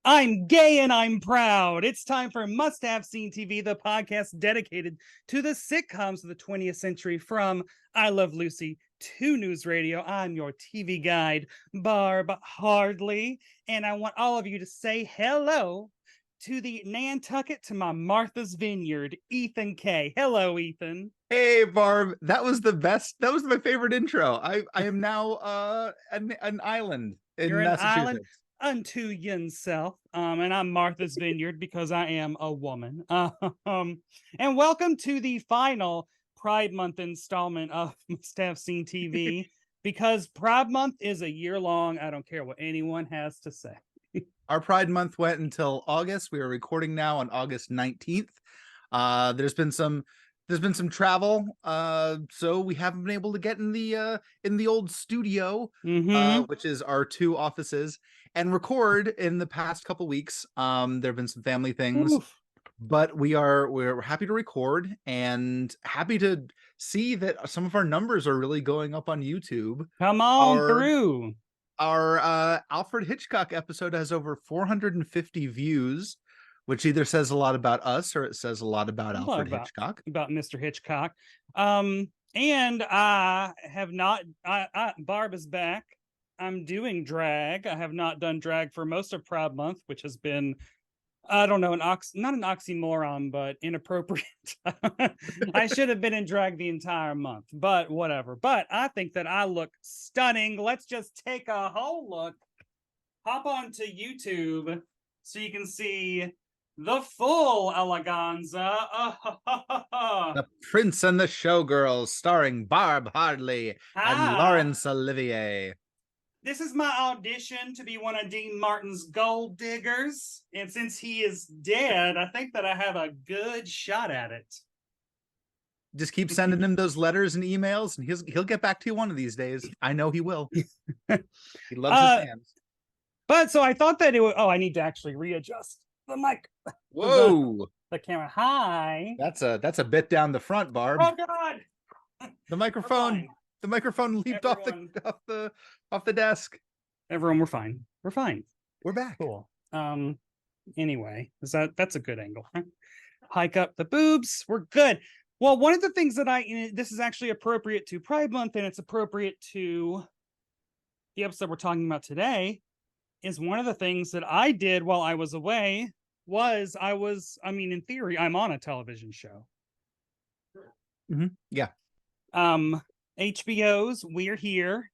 I'm gay and I'm proud. It's time for Must Have Seen TV, the podcast dedicated to the sitcoms of the 20th century from I Love Lucy to News Radio. I'm your TV guide, Barb Hardley, and I want all of you to say hello to the Nantucket to my Martha's Vineyard, Ethan K. Hello, Ethan. Hey Barb, that was the best. That was my favorite intro. I am now an island in You're an island Massachusetts. unto yourself. And I'm Martha's Vineyard because I am a woman. And welcome to the final Pride Month installment of Must Have Seen TV. Because Pride Month is a year long. I don't care what anyone has to say. Our Pride Month went until August. We are recording now on August 19th. There's been some travel, so we haven't been able to get in the old studio, which is our two offices, and record in the past couple weeks. There have been some family things. Oof. But we're happy to record and happy to see that some of our numbers are really going up on YouTube. Come on through. Our Alfred Hitchcock episode has over 450 views, which either says a lot about us or it says a lot about Alfred Hitchcock. About Mr. Hitchcock. And I have not, Barb is back. I'm doing drag. I have not done drag for most of Pride Month, which has been, I don't know, not an oxymoron, but inappropriate. I should have been in drag the entire month, but whatever. But I think that I look stunning. Let's just take a whole look. Hop onto YouTube so you can see the full eleganza. The Prince and the Showgirls, starring Barb Hardley and Laurence Olivier. This is my audition to be one of Dean Martin's gold diggers. And since he is dead, I think that I have a good shot at it. Just keep sending him those letters and emails, and he'll get back to you one of these days. I know he will. He loves his fans. But so I thought that it would. Oh, I need to actually readjust the mic. Whoa! The camera. Hi. That's a bit down the front, Barb. Oh God! The microphone. The microphone leaped off the desk. Everyone, we're fine. We're fine. We're back. Cool. Anyway, that's a good angle. Huh? Hike up the boobs. We're good. Well, one of the things that this is actually appropriate to Pride Month, and it's appropriate to the episode we're talking about today, is one of the things that I did while I was away was in theory, I'm on a television show. Mm-hmm. Yeah. HBO's We're Here,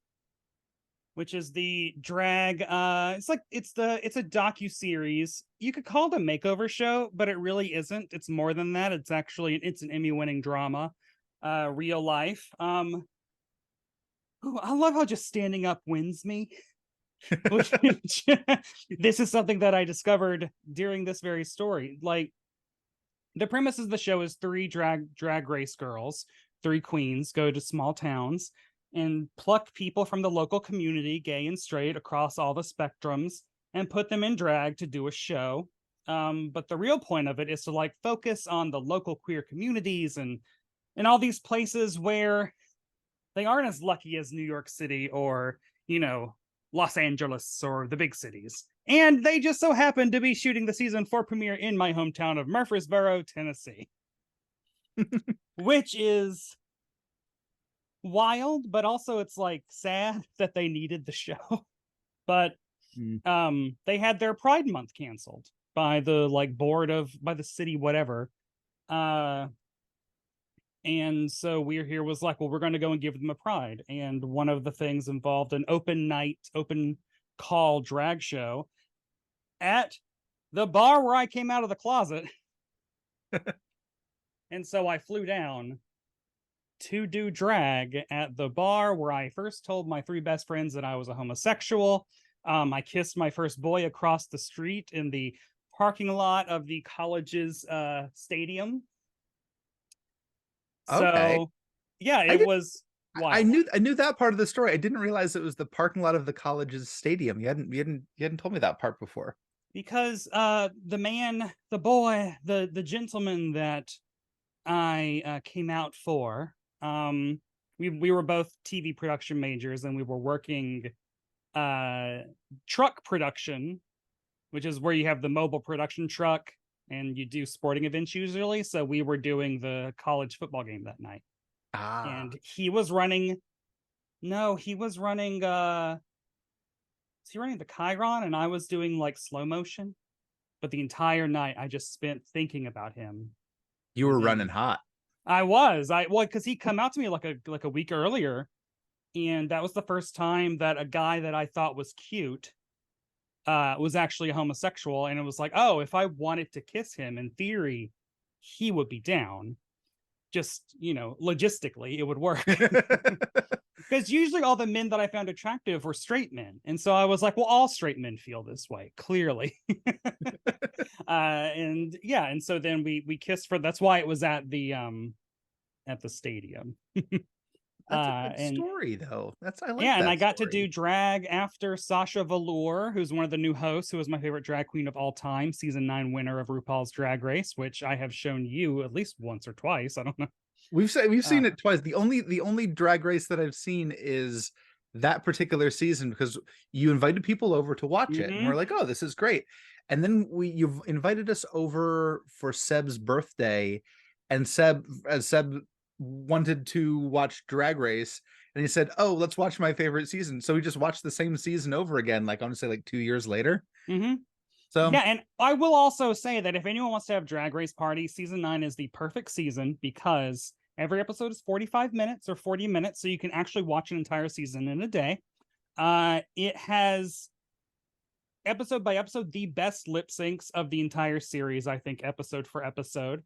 which is the drag. It's a docu-series. You could call it a makeover show, but it really isn't. It's more than that. It's an Emmy-winning drama, real life. I love how just standing up wins me. This is something that I discovered during this very story. Like, the premise of the show is three drag race girls, three queens, go to small towns and pluck people from the local community, gay and straight, across all the spectrums, and put them in drag to do a show. But the real point of it is to focus on the local queer communities and all these places where they aren't as lucky as New York City or, Los Angeles or the big cities. And they just so happen to be shooting the season 4 premiere in my hometown of Murfreesboro, Tennessee. Which is wild, but also it's sad that they needed the show. But they had their Pride Month canceled by the by the city, whatever. And so We're Here was well, we're going to go and give them a Pride. And one of the things involved an open call drag show at the bar where I came out of the closet. And so I flew down to do drag at the bar where I first told my three best friends that I was a homosexual. I kissed my first boy across the street in the parking lot of the college's stadium. Okay. So, yeah, it was wild. I knew that part of the story. I didn't realize it was the parking lot of the college's stadium. You hadn't told me that part before. Because the gentleman that I came out for, we were both TV production majors, and we were working truck production which is where you have the mobile production truck and you do sporting events usually. So we were doing the college football game that night. And he was running is he running the Chiron and I was doing like slow motion? But the entire night I just spent thinking about him. You were running hot. Because he come out to me like a week earlier, and that was the first time that a guy that I thought was cute was actually a homosexual, and it was like, oh, if I wanted to kiss him, in theory, he would be down. Just, logistically, it would work. Because usually all the men that I found attractive were straight men. And so I was like, well, all straight men feel this way, clearly. And so then we kissed that's why it was at the stadium. That's a good story, though. I like and that I got story. to do drag after Sasha Velour, who's one of the new hosts, who was my favorite drag queen of all time, season 9 winner of RuPaul's Drag Race, which I have shown you at least once or twice. I don't know. We've seen it twice. The only drag race that I've seen is that particular season, because you invited people over to watch it, and we're like, oh, this is great. And then you've invited us over for Seb's birthday, and Seb wanted to watch Drag Race, and he said, oh, let's watch my favorite season. So we just watched the same season over again, like I want to say like 2 years later. So yeah, and I will also say that if anyone wants to have Drag Race party, season 9 is the perfect season because every episode is 45 minutes or 40 minutes, so you can actually watch an entire season in a day. It has, episode by episode, the best lip syncs of the entire series, I think, episode for episode.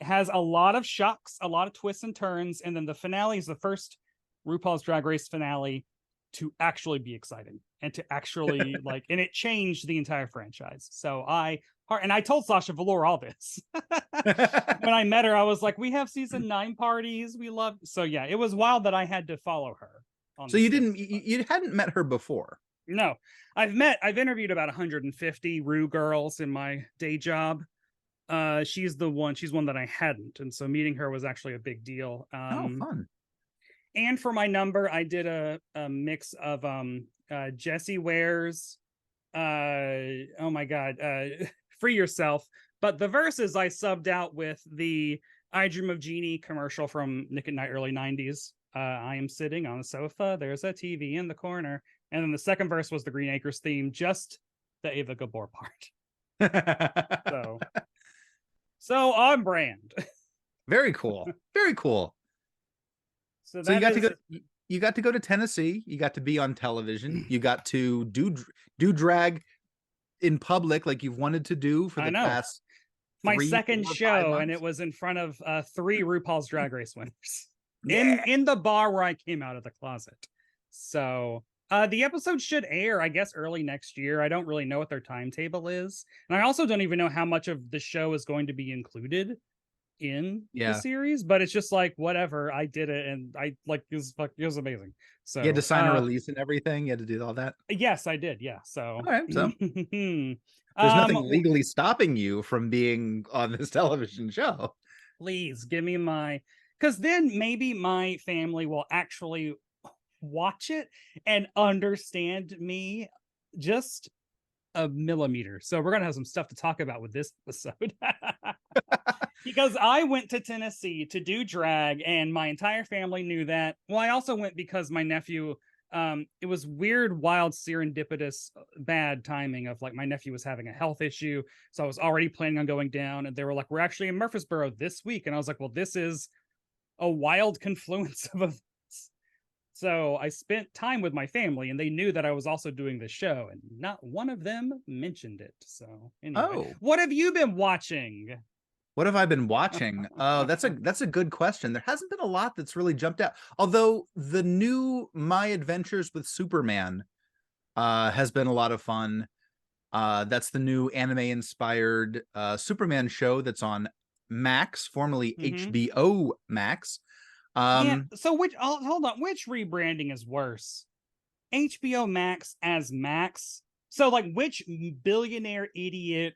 It has a lot of shocks, a lot of twists and turns, and then the finale is the first RuPaul's Drag Race finale to actually be exciting and to actually and it changed the entire franchise. So I told Sasha Velour all this. When I met her, I was like, we have season 9 parties. We love. So yeah, it was wild that I had to follow her. So you hadn't met her before? No, I've interviewed about 150 Ru girls in my day job. She's one that I hadn't. And so meeting her was actually a big deal. Fun. And for my number, I did a mix of Jessie Ware's oh my god, Free Yourself. But the verses I subbed out with the I Dream of Jeannie commercial from Nick at Night early 90s. I am sitting on a sofa, there's a TV in the corner. And then the second verse was the Green Acres theme, just the Ava Gabor part. So on brand. Very cool. Very cool. So you got to go to Tennessee. You got to be on television. You got to do drag in public like you've wanted to do for the past my second show, and it was in front of 3 RuPaul's Drag Race winners in the bar where I came out of the closet. So the episode should air, I guess, early next year. I don't really know what their timetable is, and I also don't even know how much of the show is going to be included in the series, but it's just like whatever. I did it, and I it was amazing. So you had to sign a release and everything. You had to do all that. Yes, I did. Yeah. So all right. So there's nothing legally stopping you from being on this television show. Please give me because then maybe my family will actually watch it and understand me just a millimeter. So we're gonna have some stuff to talk about with this episode. Because I went to Tennessee to do drag, and my entire family knew that. Well, I also went because my nephew, it was weird, wild, serendipitous, bad timing of my nephew was having a health issue. So I was already planning on going down, and they were like, we're actually in Murfreesboro this week. And I was like, well, this is a wild confluence of events. So I spent time with my family, and they knew that I was also doing this show, and not one of them mentioned it. So anyway, what have you been watching? What have I been watching? That's a good question. There hasn't been a lot that's really jumped out. Although the new My Adventures with Superman has been a lot of fun. That's the new anime-inspired Superman show that's on Max, formerly HBO Max. So hold on, which rebranding is worse? HBO Max as Max? So which billionaire idiot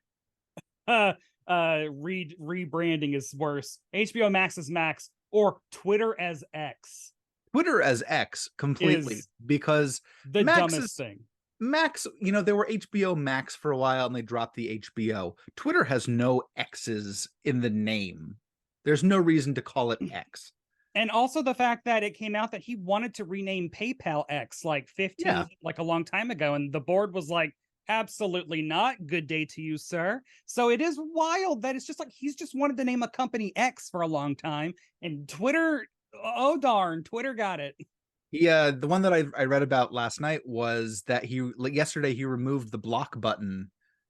rebranding is worse? HBO Max as Max or Twitter as X? Twitter as X completely, because the dumbest thing. Max, there were HBO Max for a while and they dropped the HBO. Twitter has no X's in the name. There's no reason to call it X. And also the fact that it came out that he wanted to rename PayPal X like 15, Yeah. like a long time ago. And the board was like, absolutely not. Good day to you, sir. So it is wild that it's just like he's just wanted to name a company X for a long time. And Twitter, oh darn, Twitter got it. Yeah, the one that I read about last night was that yesterday he removed the block button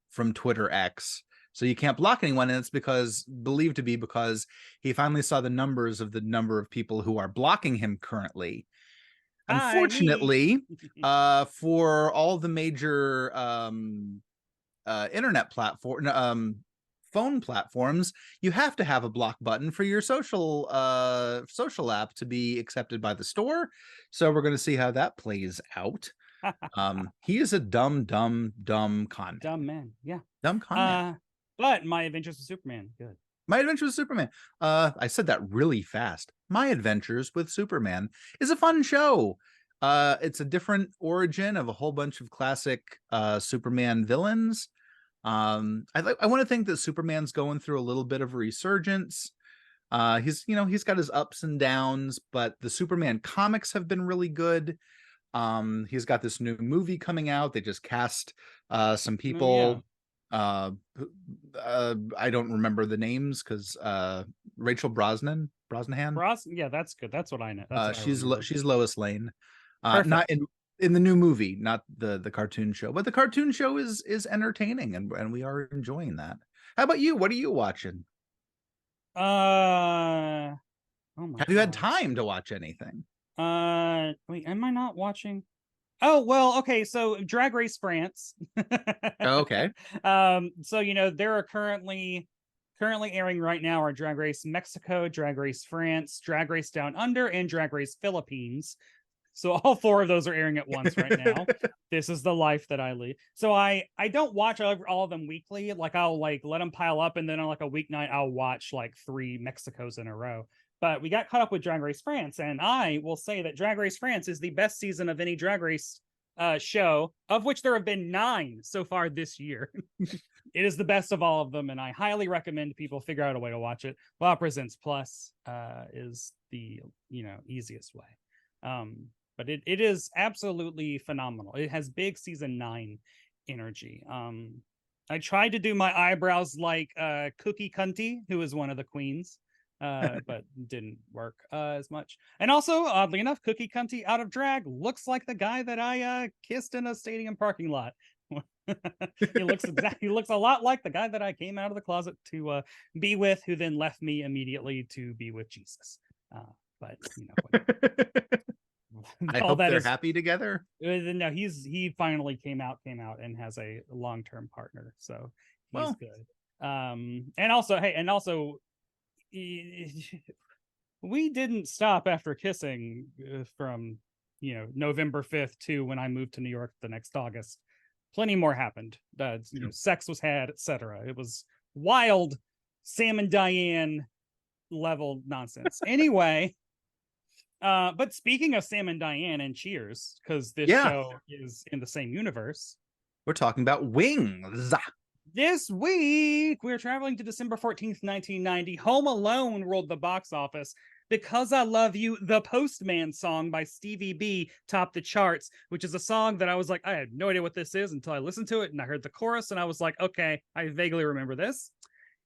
from Twitter X. So you can't block anyone, and it's believed to be because he finally saw the numbers of the number of people who are blocking him currently. Hi, me. Unfortunately, for all the major internet phone platforms, you have to have a block button for your social app to be accepted by the store. So we're going to see how that plays out. He is a dumb con man. Dumb man. Yeah. Dumb con man. But My Adventures with Superman, good. My Adventures with Superman. I said that really fast. My Adventures with Superman is a fun show. It's a different origin of a whole bunch of classic Superman villains. I want to think that Superman's going through a little bit of a resurgence. He's got his ups and downs, but the Superman comics have been really good. He's got this new movie coming out. They just cast some people. I don't remember the names because Rachel Brosnahan. Yeah, that's good. That's what I know. She's Lois Lane. Not in the new movie, not the cartoon show, but the cartoon show is entertaining, and we are enjoying that. How about you? What are you watching? Oh my Have you had time to watch anything? Wait, am I not watching? Oh, well, okay, so Drag Race France. Okay. So there are currently airing right now are Drag Race Mexico, Drag Race France, Drag Race Down Under, and Drag Race Philippines. So all four of those are airing at once right now. This is the life that I lead. So I don't watch all of them weekly. Like I'll like let them pile up, and then on like a weeknight I'll watch like 3 Mexicos in a row. But we got caught up with Drag Race France, and I will say that Drag Race France is the best season of any Drag Race show, of which there have been 9 so far this year. It is the best of all of them, and I highly recommend people figure out a way to watch it. Wow Presents Plus is the easiest way. But it is absolutely phenomenal. It has big season 9 energy. I tried to do my eyebrows like Cookie Cunty, who is one of the queens, but didn't work as much. And also, oddly enough, Cookie Cunty out of drag looks like the guy that I kissed in a stadium parking lot. He looks a lot like the guy that I came out of the closet to be with, who then left me immediately to be with Jesus. But I hope they're happy together. No, he finally came out and has a long-term partner, so he's good. And also, we didn't stop after kissing from November 5th to when I moved to New York the next August. Plenty more happened. Sex was had, etc. It was wild, Sam and Diane level nonsense. Anyway. But speaking of Sam and Diane and Cheers, because this show is in the same universe, we're talking about Wings. This week, we're traveling to December 14th, 1990. Home Alone ruled the box office. Because I Love You, the Postman song by Stevie B topped the charts, which is a song that I was like, I had no idea what this is until I listened to it, and I heard the chorus, and I was like, okay, I vaguely remember this.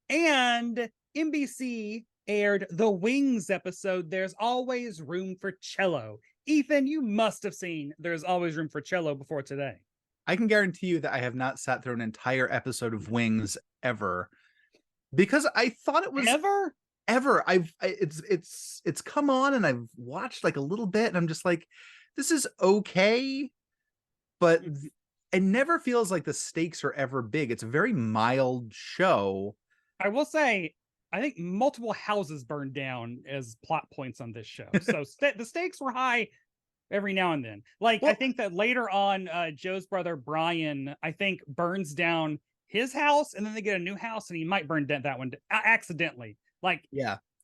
And NBC aired the Wings episode, There's Always Room for Cello. Ethan, you must have seen There's Always Room for Cello before today. I can guarantee you that I have not sat through an entire episode of Wings ever, because I thought it was ever. It's come on and I've watched like a little bit, and I'm just like, this is okay, but it never feels like the stakes are ever big. It's a very mild show. I will say, I think multiple houses burned down as plot points on this show. So the stakes were high every now and then. Like, I think that later on, Joe's brother Brian, I think, burns down his house, and then they get a new house, and he might burn that one accidentally. Like,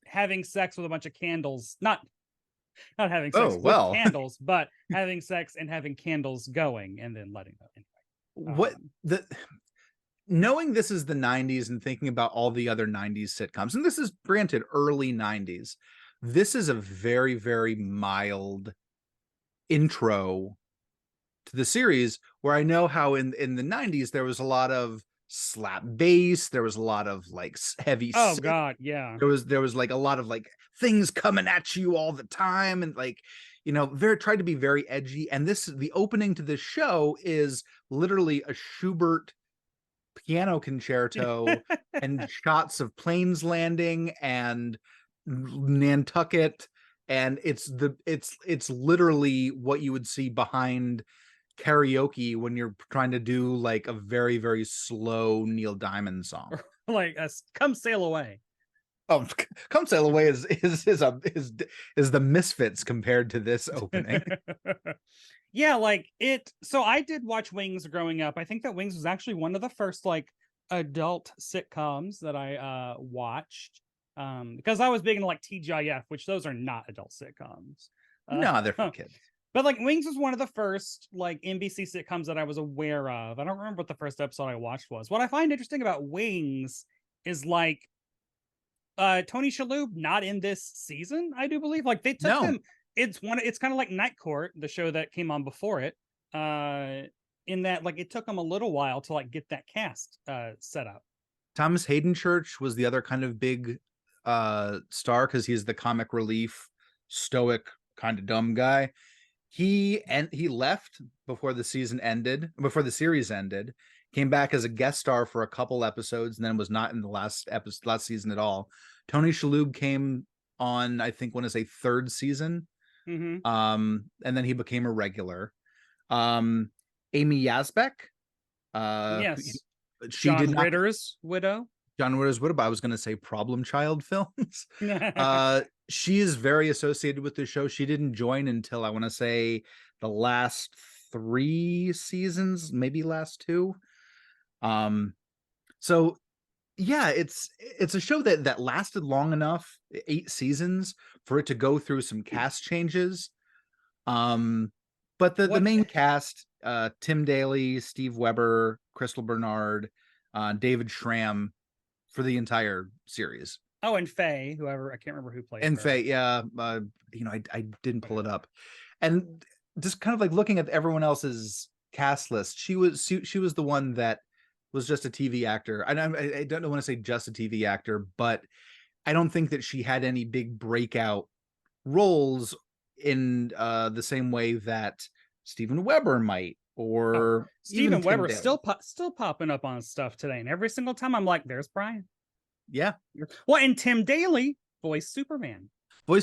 having sex with a bunch of candles. Not Not having Oh sex with well. candles, but having sex and having candles going and then letting them. Anyway, What the knowing this is the 90s and thinking about all the other 90s sitcoms, and this is granted early 90s, this is a very, very mild intro to the series, where I know how in the 90s there was a lot of slap bass, there was a lot of like heavy oh synth, God, yeah. there was like a lot of like things coming at you all the time, and like, very tried to be very edgy. And the opening to this show is literally a Schubert piano concerto and shots of planes landing and Nantucket, and it's literally what you would see behind karaoke when you're trying to do like a very, very slow Neil Diamond song. Like come sail away. Oh, Come Sail Away is the Misfits compared to this opening. Yeah, like it. So I did watch Wings growing up. I think that Wings was actually one of the first like adult sitcoms that I watched. Because I was big into like TGIF, which those are not adult sitcoms. No, they're for kids. But like Wings was one of the first like NBC sitcoms that I was aware of. I don't remember what the first episode I watched was. What I find interesting about Wings is like Tony Shalhoub not in this season, I do believe. Like they took No. them. It's kind of like Night Court, the show that came on before it. In that like it took them a little while to like get that cast set up. Thomas Hayden Church was the other kind of big star, because he's the comic relief, stoic, kind of dumb guy. He left before the series ended, came back as a guest star for a couple episodes, and then was not in the last season at all. Tony Shalhoub came on, I think, when it's a third season. Mm-hmm. And then he became a regular. Amy Yazbek, Yes. she John did not. Ritter's widow. John Ritter's widow, but I was going to say Problem Child films. She is very associated with the show. She didn't join until I want to say the last 3 seasons, maybe last 2. So yeah, it's a show that lasted long enough, 8 seasons, for it to go through some cast changes. But the main cast, Tim Daly, Steve Weber, Crystal Bernard, David Schramm, for the entire series. Oh, and Faye, whoever, I can't remember who played And her. Faye, yeah, I didn't pull it up, and just kind of like looking at everyone else's cast list, she was the one that was just a TV actor. I don't want to say just a TV actor, but I don't think that she had any big breakout roles in the same way that Steven Weber might, or Steven Weber still popping up on stuff today, and every single time I'm like, "There's Brian." Yeah. Well, and Tim Daly voiced Superman. He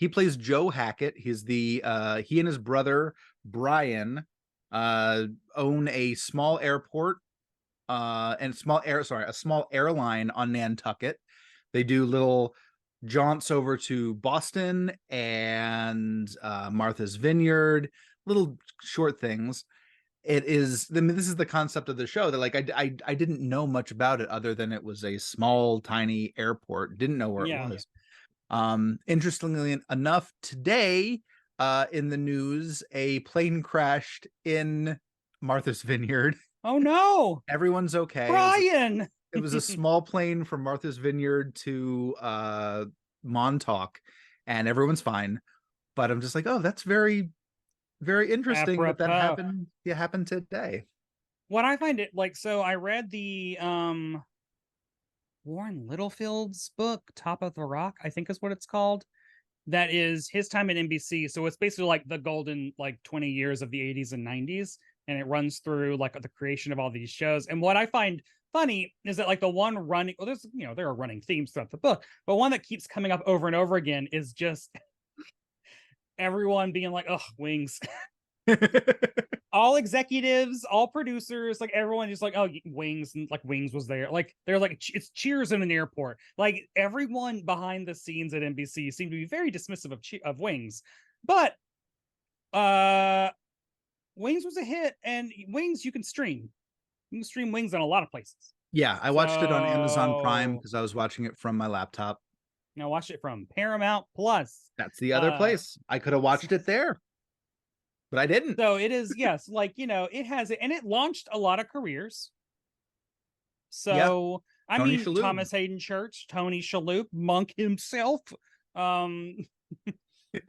plays Joe Hackett. He's he and his brother Brian own a small airport and a small airline on Nantucket. They do little jaunts over to Boston and Martha's Vineyard, little short things. This is the concept of the show, that like I didn't know much about it other than it was a small tiny airport. Didn't know where it was. Interestingly enough, today in the news, a plane crashed in Martha's Vineyard. Oh no, everyone's okay. Brian. It was a small plane from Martha's Vineyard to Montauk, and everyone's fine. But I'm just like, oh, that's very, very interesting that happened. Yeah, happened today. What I find it like, so I read the Warren Littlefield's book, Top of the Rock, I think is what it's called. That is his time at NBC. So it's basically like the golden like 20 years of the 80s and 90s, and it runs through like the creation of all these shows. And what I find funny is that like the one running, well, there are running themes throughout the book, but one that keeps coming up over and over again is just everyone being like, "Oh, Wings." All executives, all producers, like everyone just like, "Oh, Wings," and like Wings was there. Like they're like, it's Cheers in an airport. Like everyone behind the scenes at NBC seemed to be very dismissive of Wings, but Wings was a hit, and Wings you can stream. You can stream Wings on a lot of places. Yeah, I watched it on Amazon Prime because I was watching it from my laptop. I watched it from Paramount Plus. That's the other place. I could have watched it there, but I didn't. So it is, yes, like, it has it, and it launched a lot of careers. Yeah, So, I Tony mean, Shalhoub. Thomas Hayden Church, Tony Shalhoub, Monk himself. Um,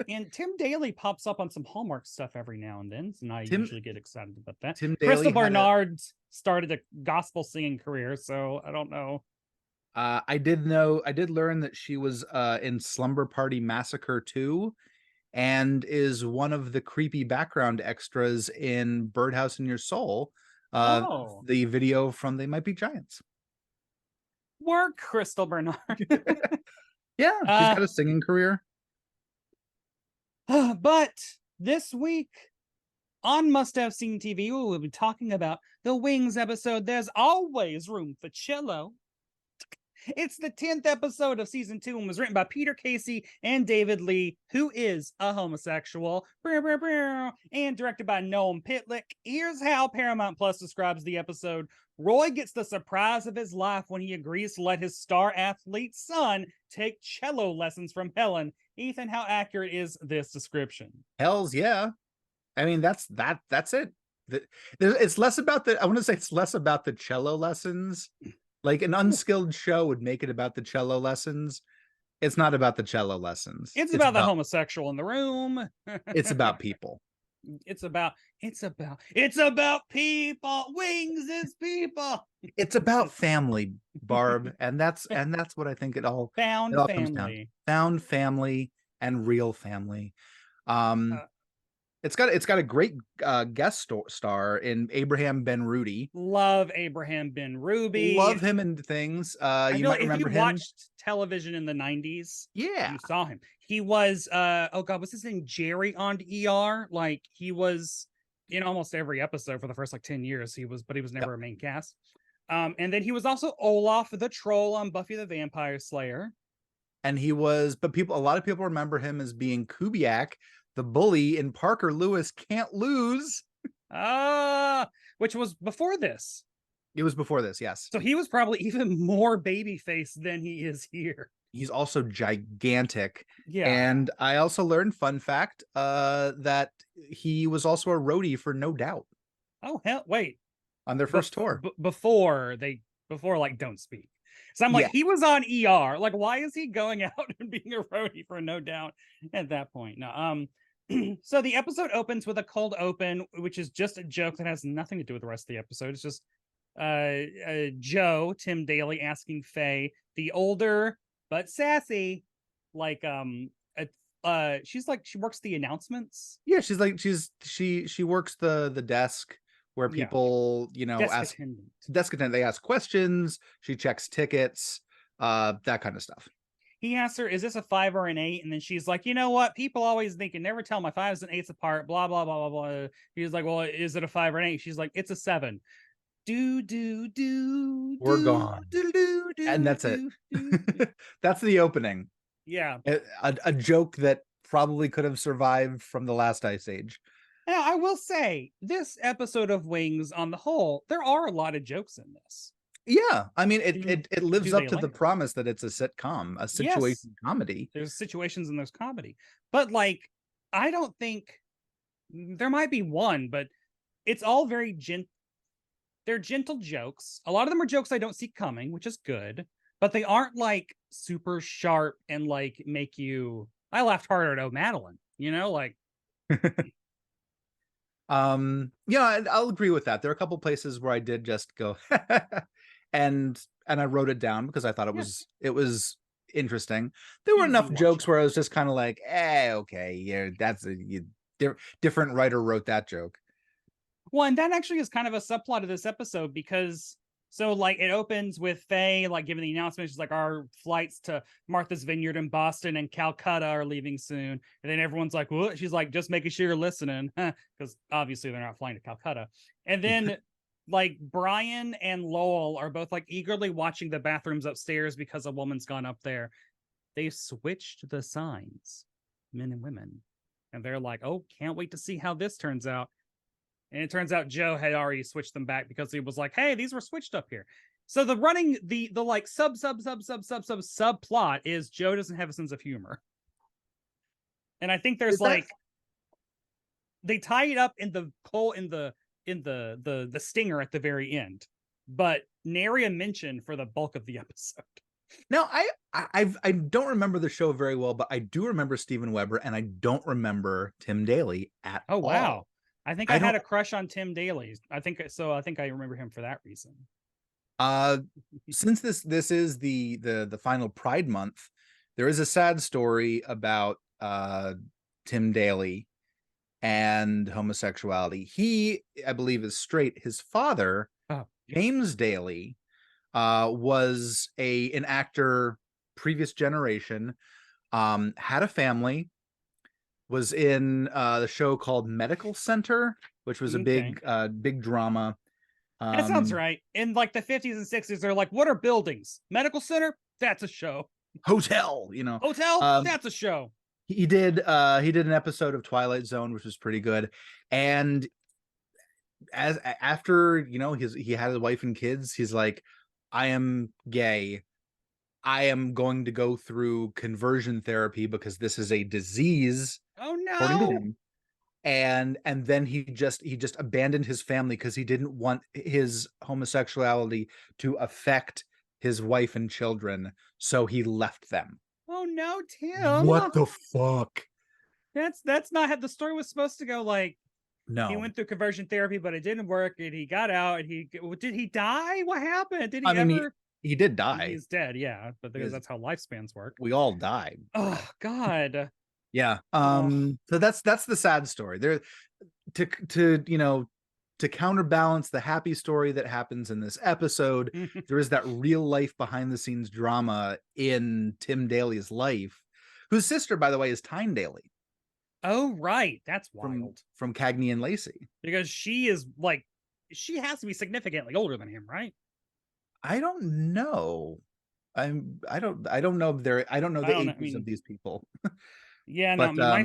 and Tim Daly pops up on some Hallmark stuff every now and then, and I usually get excited about that. Tim Crystal Daly had Bernard started a gospel singing career, so I don't know. I did learn that she was in Slumber Party Massacre 2 and is one of the creepy background extras in Birdhouse in Your Soul. Oh, The video from They Might Be Giants. work, Crystal Bernard. Yeah, she's got a singing career. But this week on Must Have Seen TV, we will be talking about the Wings episode, There's Always Room for Cello. It's the 10th episode of season 2 and was written by Peter Casey and David Lee, who is a homosexual, and directed by Noam Pitlick. Here's how Paramount Plus describes the episode. Roy gets the surprise of his life when he agrees to let his star athlete son take cello lessons from Helen. Ethan, how accurate is this description? Hells yeah. I mean, that's it. It's less about I want to say it's less about the cello lessons. Like an unskilled show would make it about the cello lessons. It's not about the cello lessons. It's about the homosexual in the room. It's about people. It's about people. Wings is people. It's about family, Barb, and that's what I think it all Found comes family. down to. Found family and real family. It's got a great guest star in Abraham Benrubi. Love Abraham Benrubi. Love him in things. You might remember him. Watched television in the 90s. Yeah, you saw him. He was oh god, what's his name? Jerry on ER. Like he was in almost every episode for the first like 10 years. He was never a main cast. And then he was also Olaf the troll on Buffy the Vampire Slayer. And he was, but a lot of people remember him as being Kubiak, the bully in Parker Lewis Can't Lose. Which was before this. It was before this, yes. So he was probably even more babyface than he is here. He's also gigantic. Yeah. And I also learned, fun fact, that he was also a roadie for No Doubt. Oh, hell, wait. On their first tour. Before like Don't Speak. So I'm like, he was on ER. Like, why is he going out and being a roadie for No Doubt at that point? No, so the episode opens with a cold open, which is just a joke that has nothing to do with the rest of the episode. It's just Joe, Tim Daly, asking Faye, the older but sassy, like she's like, she works the announcements. Yeah, she's like she works the desk where people, desk attendant, they ask questions, she checks tickets, that kind of stuff. He asks her, is this a 5 or an 8? And then she's like, you know what? People always think, and never tell my 5s and 8s apart, blah, blah, blah, blah, blah. He's like, well, is it a 5 or an 8? She's like, it's a 7. We're gone. And that's it. That's the opening. Yeah. A joke that probably could have survived from the last Ice Age. Now, I will say, this episode of Wings, on the whole, there are a lot of jokes in this. Yeah, I mean, it lives up to the promise that it's a sitcom, a situation comedy. There's situations and there's comedy. But, like, I don't think... There might be one, but it's all very they're gentle jokes. A lot of them are jokes I don't see coming, which is good. But they aren't, like, super sharp and, like, make you... I laughed harder at O'Madeline, like... Yeah, I'll agree with that. There are a couple places where I did just go and I wrote it down because I thought it was interesting. There were enough jokes where I was just kind of like, okay, yeah, that's different writer wrote that joke. Well, and that actually is kind of a subplot of this episode because so like it opens with Faye like giving the announcement. She's like, our flights to Martha's Vineyard in Boston and Calcutta are leaving soon. And then everyone's like, what? She's like, just making sure you're listening, because obviously they're not flying to Calcutta. And then like Brian and Lowell are both like eagerly watching the bathrooms upstairs because a woman's gone up there. They switched the signs, men and women. And they're like, oh, can't wait to see how this turns out. And it turns out Joe had already switched them back because he was like, hey, these were switched up here. So the like subplot is Joe doesn't have a sense of humor. And I think there's they tie it up in the stinger at the very end, but nary a mention for the bulk of the episode. Now, I don't remember the show very well, but I do remember Steven Weber, and I don't rember Tim Daly at all. Oh wow. I think I had a crush on Tim Daly. I think I remember him for that reason. Since this is the final Pride Month, there is a sad story about Tim Daly and homosexuality. He, I believe, is straight. His father, James Daly, was an actor, previous generation, had a family, was in the show called Medical Center, which was a big drama. That sounds right. In like the 50s and 60s, they're like, what are buildings? Medical center? That's a show. Hotel, Hotel? That's a show. He did an episode of Twilight Zone, which was pretty good. And after he had his wife and kids, he's like, I am gay. I am going to go through conversion therapy because this is a disease. Oh no. According to him. And then he just abandoned his family because he didn't want his homosexuality to affect his wife and children, so he left them. Oh no, Tim. What the fuck? That's not how the story was supposed to go. Like, no, he went through conversion therapy, but it didn't work, and he got out. And did he die? What happened? Did he he did die. He's dead, yeah, but because that's how lifespans work. We all died. Oh God. Yeah. So that's the sad story. There to counterbalance the happy story that happens in this episode, there is that real life behind the scenes drama in Tim Daly's life, whose sister, by the way, is Tyne Daly. Oh, right. That's wild. From Cagney and Lacey. Because she has to be significantly older than him, right? I don't know. I don't know the ages of these people. Yeah, but, no,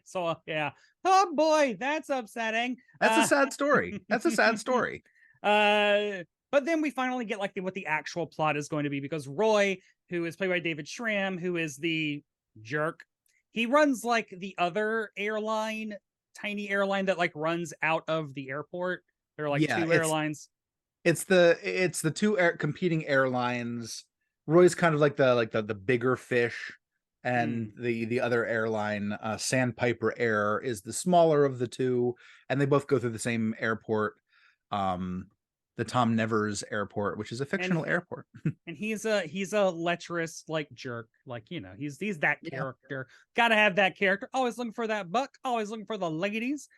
so yeah. Oh boy, that's upsetting. That's a sad story. That's a sad story. But then we finally get like what the actual plot is going to be, because Roy, who is played by David Schramm, who is the jerk, he runs like the other tiny airline that like runs out of the airport. There are like two airlines. It's the two competing airlines. Roy's kind of like the bigger fish. And the other airline, Sandpiper Air, is the smaller of the two, and they both go through the same airport, the Tom Nevers Airport, which is a fictional airport. And he's a lecherous like jerk, like he's that character. Got to have that character. Always looking for that buck. Always looking for the ladies.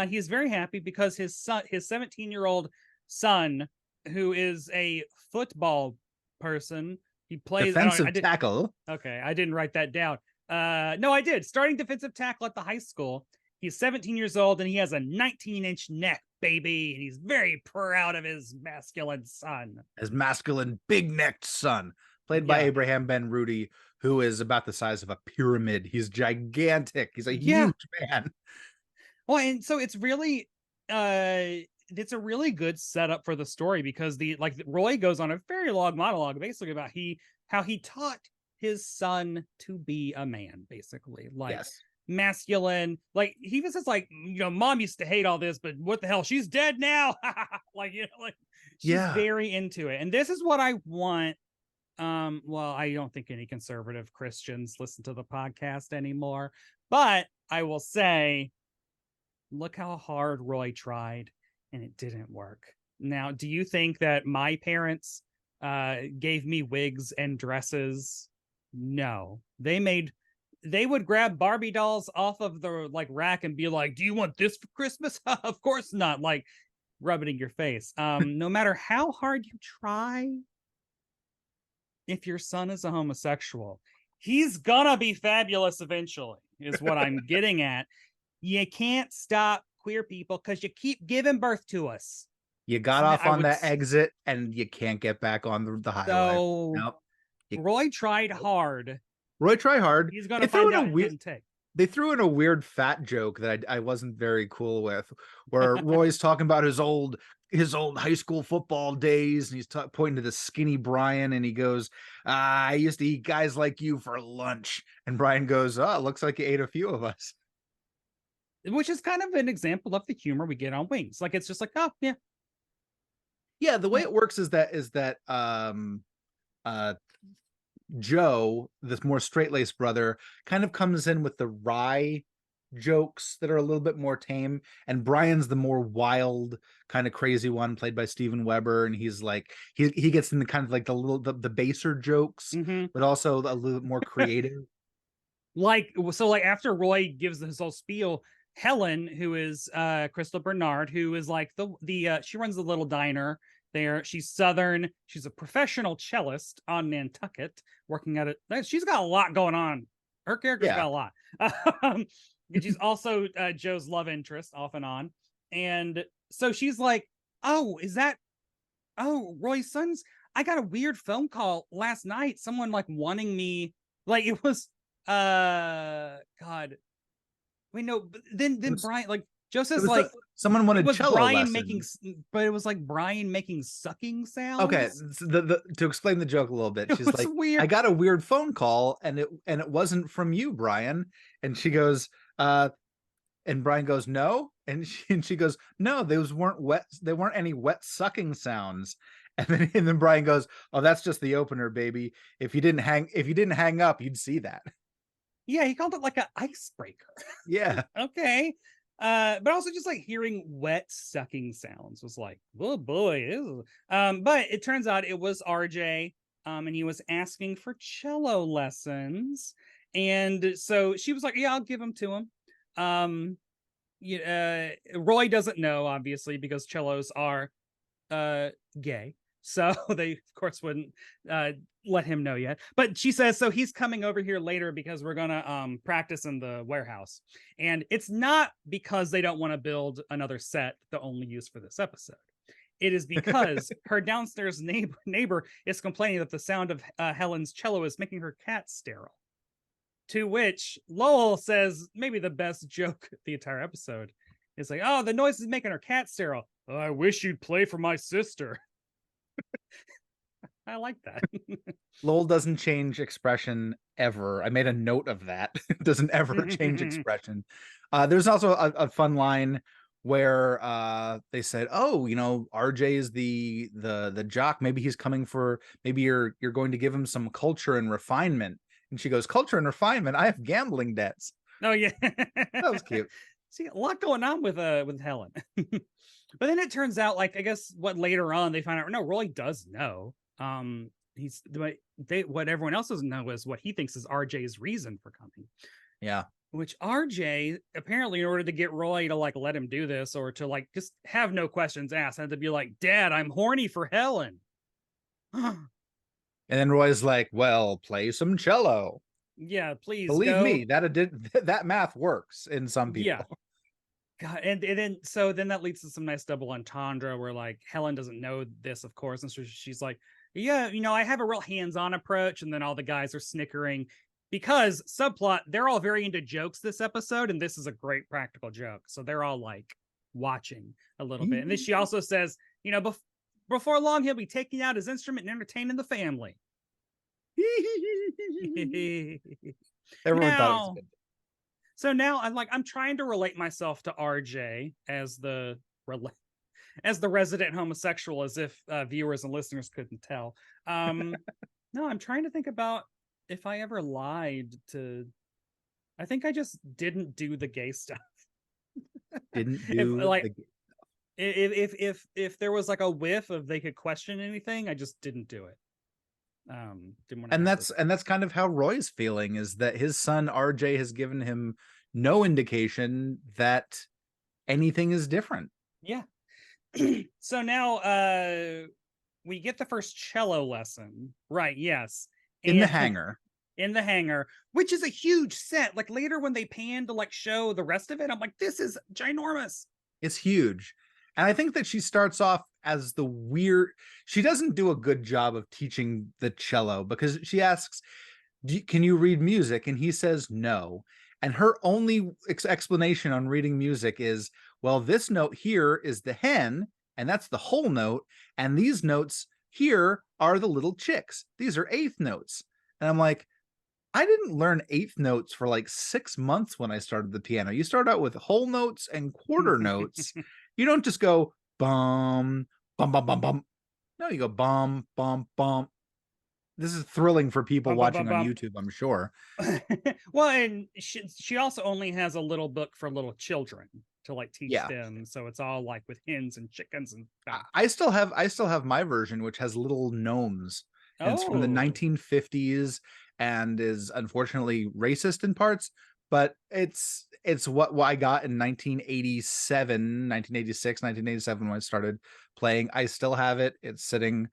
He's very happy because his 17-year-old son, who is a football person. He plays defensive tackle. Okay, I didn't write that down. No, I did. Starting defensive tackle at the high school. He's 17 years old and he has a 19-inch neck, baby. And he's very proud of his masculine son. His masculine, big-necked son, played by Abraham Benrubi, who is about the size of a pyramid. He's gigantic. He's a huge man. Well, and so it's really it's a really good setup for the story, because Roy goes on a very long monologue basically about how he taught his son to be a man, basically, like masculine. Like he even says, like, mom used to hate all this, but what the hell, she's dead now. She's very into it. And this is what I want. Well, I don't think any conservative Christians listen to the podcast anymore, but I will say, look how hard Roy tried. And it didn't work. Now, do you think that my parents gave me wigs and dresses? No. They would grab Barbie dolls off of the rack and be like, do you want this for Christmas? Of course not. Like, rub it in your face. No matter how hard you try, if your son is a homosexual, he's gonna be fabulous eventually, is what I'm getting at. You can't stop queer people because you keep giving birth to us. You got off on that exit and you can't get back on the highway. So Roy tried hard. He's gonna find out they threw in a weird fat joke that I wasn't very cool with, where Roy's talking about his old his old high school football days, and he's pointing to the skinny Brian, and he goes, I used to eat guys like you for lunch. And Brian goes, oh, looks like you ate a few of us. Which is kind of an example of the humor we get on Wings. Like, it's just like, oh yeah. Yeah, the way it works is that uh Joe, this more straight-laced brother, kind of comes in with the wry jokes that are a little bit more tame, and Brian's the more wild, kind of crazy one, played by Steven Weber, and he's like he gets in the kind of like the baser jokes, but also a little bit more creative. Like, so like after Roy gives his whole spiel, Helen, who is Crystal Bernard, who is like the she runs the little diner there. She's Southern. She's a professional cellist on Nantucket, working at it. She's got a lot going on. Her character's got a lot. She's also Joe's love interest off and on. And so she's like, oh, is that, oh, Roy's sons? I got a weird phone call last night. Someone like wanting me, like it was, God. Wait, no, but then Brian, like, Joe says, like, someone wanted cello Brian lessons. but it was like Brian making sucking sounds. Okay, so to explain the joke a little bit, she's like, weird. I got a weird phone call, and it wasn't from you, Brian. And she goes, and Brian goes, no, and she goes, no, those weren't wet. There weren't any wet sucking sounds. And then Brian goes, oh, that's just the opener, baby. If you didn't hang up, you'd see that. Yeah, he called it like an icebreaker. Yeah. Okay. But also just like hearing wet sucking sounds was like, oh boy. Ew. But it turns out it was RJ, and he was asking for cello lessons. And so she was like, yeah, I'll give them to him. Roy doesn't know, obviously, because cellos are gay. So they, of course, wouldn't let him know yet. But she says, so he's coming over here later because we're going to practice in the warehouse. And it's not because they don't want to build another set to only use for this episode. It is because her downstairs neighbor is complaining that the sound of Helen's cello is making her cat sterile. To which Lowell says maybe the best joke of the entire episode is like, oh, the noise is making her cat sterile. Oh, I wish you'd play for my sister. I like that. Lowell doesn't change expression ever. I made a note of that. Doesn't ever change expression. There's also a fun line where they said, oh, RJ is the jock. Maybe he's coming for, maybe you're going to give him some culture and refinement. And she goes, culture and refinement? I have gambling debts. Oh yeah. That was cute. See, a lot going on with Helen. But then it turns out, like, I guess what later on they find out, no, Roy does know. What everyone else doesn't know is what he thinks is RJ's reason for coming. Yeah. Which RJ, apparently, in order to get Roy to like let him do this, or to like just have no questions asked, had to be like, Dad, I'm horny for Helen. And then Roy's like, well, play some cello. Yeah, please. Believe me, that math works in some people. Yeah. God, and then that leads to some nice double entendre where like Helen doesn't know this, of course, and so she's like, yeah, I have a real hands-on approach, and then all the guys are snickering because subplot, they're all very into jokes this episode, and this is a great practical joke, so they're all like watching a little bit. And then she also says, before long he'll be taking out his instrument and entertaining the family. Everyone thought it was good. So now I'm trying to relate myself to RJ as the resident homosexual, as if viewers and listeners couldn't tell. No, I'm trying to think about if I ever lied to. I think I just didn't do the gay stuff. Didn't do the gay stuff. If there was like a whiff of they could question anything, I just didn't do it. And that's kind of how Roy's feeling, is that his son RJ has given him no indication that anything is different. Yeah. So now we get the first cello lesson, right? Yes. In the hangar, which is a huge set. Like later when they pan to like show the rest of it, I'm like, this is ginormous. It's huge. And I think that she starts off as she doesn't do a good job of teaching the cello, because she asks, can you read music? And he says no. And her only explanation on reading music is, well, this note here is the hen, and that's the whole note. And these notes here are the little chicks. These are eighth notes. And I'm like, I didn't learn eighth notes for like 6 months when I started the piano. You start out with whole notes and quarter notes. You don't just go bum, bum, bum, bum, bum. No, you go bum, bum, bum. This is thrilling for people Bum, bum, watching bum, on bum. YouTube, I'm sure. Well, and she also only has a little book for little children to like teach Yeah. them. So it's all like with hens and chickens and stuff. I still have my version, which has little gnomes. And it's from the Oh, 1950s and is unfortunately racist in parts, but it's what I got in 1987, 1986, 1987 when I started playing. I still have it. It's sitting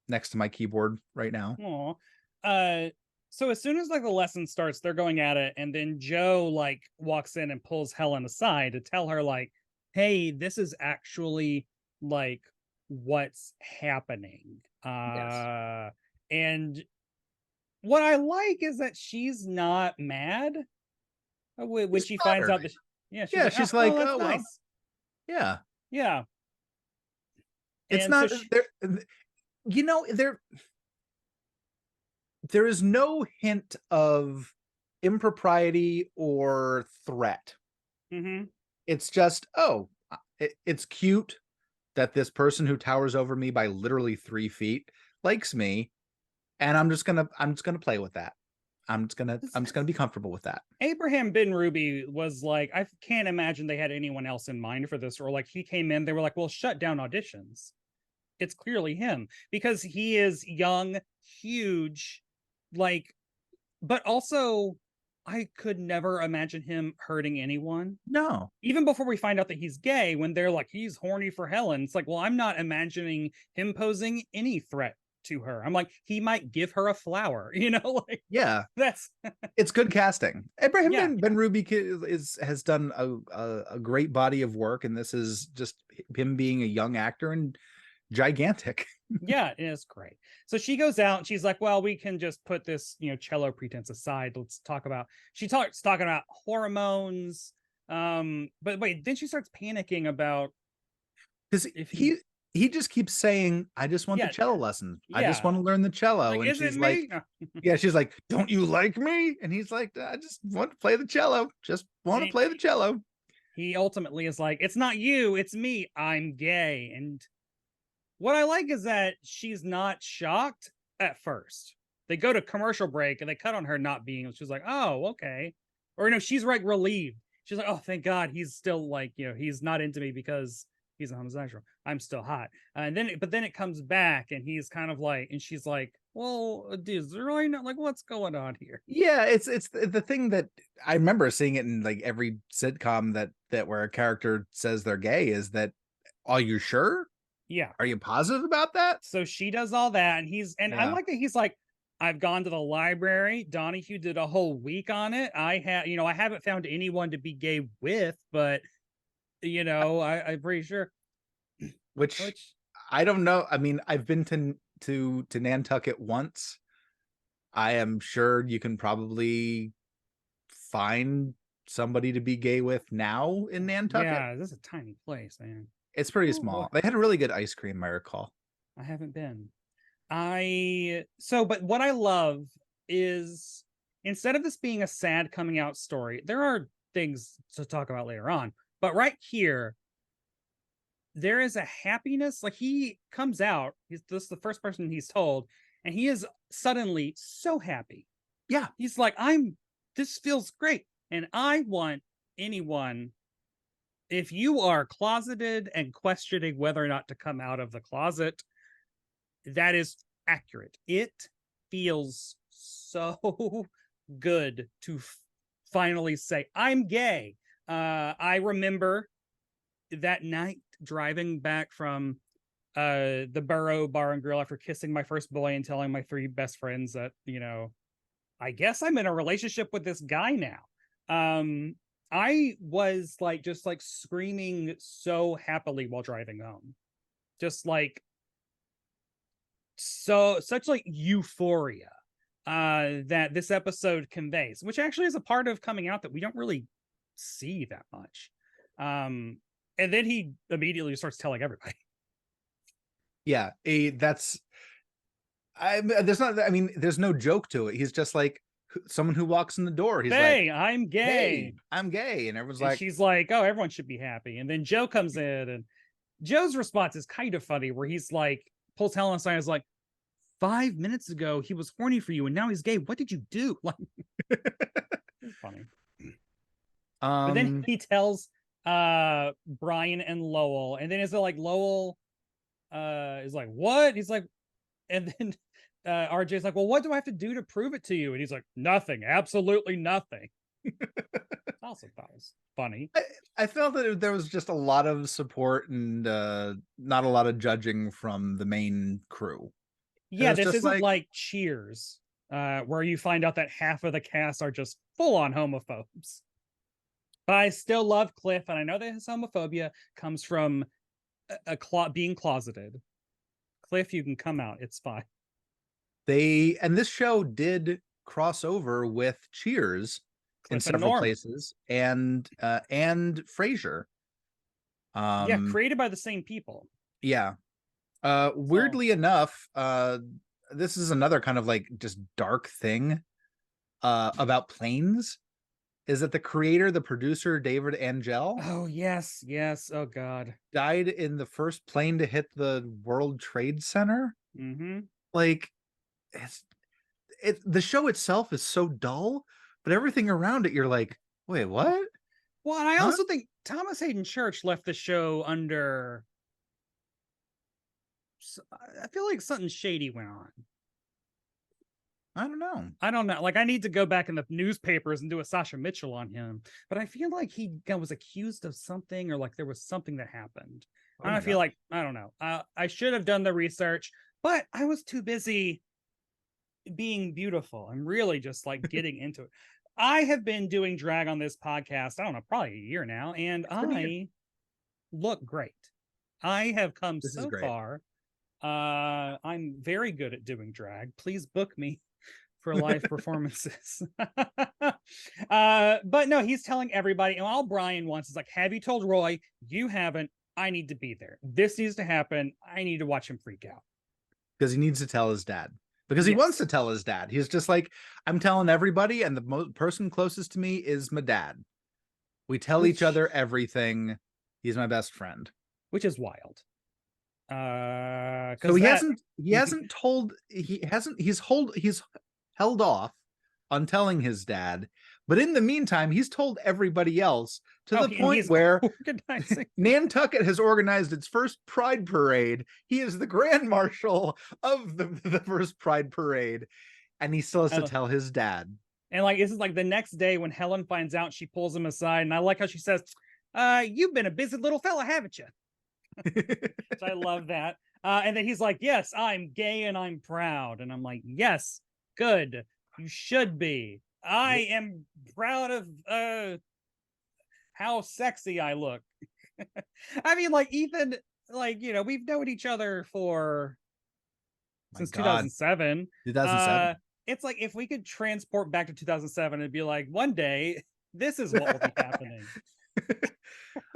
next to my keyboard right now. aw. So as soon as like the lesson starts, they're going at it, and then Joe like walks in and pulls Helen aside to tell her like, "Hey, this is actually like what's happening." Yes. And what I like is that she's not mad when It's she finds out flattering. that. Yeah, she's Yeah, like, "Oh, she's well, like, that's "Oh, well." nice." Yeah. Yeah, It's and so not she, there, there is no hint of impropriety or threat. mhm. It's just, oh, it's cute that this person who towers over me by literally 3 feet likes me, and I'm just gonna play with that. I'm just gonna be comfortable with that. Abraham Benrubi was like, I can't imagine they had anyone else in mind for this, or like he came in, they were like, well, shut down auditions. It's clearly him because he is young, huge, like, but also I could never imagine him hurting anyone. No. Even before we find out that he's gay, when they're like, he's horny for Helen, it's like, well, I'm not imagining him posing any threat to her. I'm like, he might give her a flower, like Yeah. that's, It's good casting. Abraham yeah. Benrubi has done a great body of work, and this is just him being a young actor and gigantic. Yeah, it is great. So she goes out and she's like, well, we can just put this, cello pretense aside. Let's talk about, she starts talking about hormones. But wait, then she starts panicking about Because if he, he just keeps saying, I just want the yeah, cello lesson. I just yeah. want to learn the cello. Like, And is it she's like, me? yeah, she's like, don't you like me? And he's like, I just want to play the cello. Just want to And play the cello. he ultimately is like, it's not you, it's me. I'm gay. And what I like is that she's not shocked at first. They go to commercial break and they cut on her not being, she's like, oh, okay. Or no, she's like relieved. She's like, oh, thank God he's still like, he's not into me because he's a homosexual. I'm still hot. But then it comes back and he's kind of like, and she's like, well, dude, is there really not like what's going on here? Yeah, it's the thing that I remember seeing it in like every sitcom that where a character says they're gay is that, are you sure? Yeah. Are you positive about that? So she does all that, and I Yeah. like that he's like, I've gone to the library. Donahue did a whole week on it. I haven't found anyone to be gay with, but I'm pretty sure. Which Which, I don't know. I mean, I've been to Nantucket once. I am sure you can probably find somebody to be gay with now in Nantucket. yeah, this is a tiny place, man. It's pretty Oh boy, small. They had a really good ice cream, I recall. I haven't been. But what I love is instead of this being a sad coming out story, there are things to talk about later on. But right here, there is a happiness. Like he comes out, he's this is the first person he's told, and he is suddenly so happy. Yeah. He's like, this feels great. And I want anyone, if you are closeted and questioning whether or not to come out of the closet, that is accurate. It feels so good to finally say, I'm gay. I remember that night driving back from the Burrow Bar and Grill after kissing my first boy and telling my 3 best friends that, I guess I'm in a relationship with this guy now. I was like just like screaming so happily while driving home. Just like such like euphoria that this episode conveys, which actually is a part of coming out that we don't really see that much. And then he immediately starts telling everybody. Yeah, there's no joke to it. He's just like someone who walks in the door. He's like, Hey, I'm gay. hey, I'm gay. And everyone's And like, she's like, oh, everyone should be happy. And then Joe comes in, and Joe's response is kind of funny, where he's like, pulls Helen aside, is like, 5 minutes ago he was horny for you, and now he's gay. What did you do? Like, it's funny. But then he tells Brian and Lowell, and then is it like Lowell is like, what? He's like, and then RJ's like, well, what do I have to do to prove it to you? And he's like, nothing, absolutely nothing. Also thought it was funny. I felt that there was just a lot of support and not a lot of judging from the main crew. Yeah, this isn't like Cheers, where you find out that half of the cast are just full-on homophobes. But I still love Cliff, and I know that his homophobia comes from being closeted. Cliff, you can come out. It's fine. And this show did cross over with Cheers in several places, and Frasier. Yeah, created by the same people. Yeah. Weirdly enough, this is another kind of like just dark thing about planes, is that the creator, the producer, David Angel. Oh, yes. Oh, God. Died in the first plane to hit the World Trade Center. Mm-hmm. Like, the show itself is so dull, but everything around it, you're like, wait, what? Well, and I also think Thomas Hayden Church left the show under... I feel like something shady went on. I don't know. Like, I need to go back in the newspapers and do a Sasha Mitchell on him, but I feel like he was accused of something, or like there was something that happened. I feel like, I don't know. I should have done the research, but I was too busy being beautiful. I'm really just like getting into it. I have been doing drag on this podcast, I don't know, probably a year now, and I look great. I have come so far. I'm very good at doing drag. Please book me for live performances. But no, he's telling everybody, and all Brian wants is like, have you told Roy? You haven't. I need to be there. This needs to happen. I need to watch him freak out. Because he needs to tell his dad. Because he wants to tell his dad. He's just like, I'm telling everybody, and the person closest to me is my dad. We tell each other everything. He's my best friend. Which is wild. So he's held off on telling his dad, but in the meantime he's told everybody else, to the point where Nantucket has organized its first Pride Parade. He is the Grand Marshal of the first Pride Parade, and he still has to tell his dad. And like, this is like the next day when Helen finds out, she pulls him aside, and I like how she says, you've been a busy little fella, haven't you? So I love that. And then he's like, yes, I'm gay and I'm proud. And I'm like, yes, good. You should be. I am proud of how sexy I look. I mean, like, Ethan, like, you know, we've known each other since 2007. 2007. It's like, if we could transport back to 2007 and be like, one day, this is what will be happening.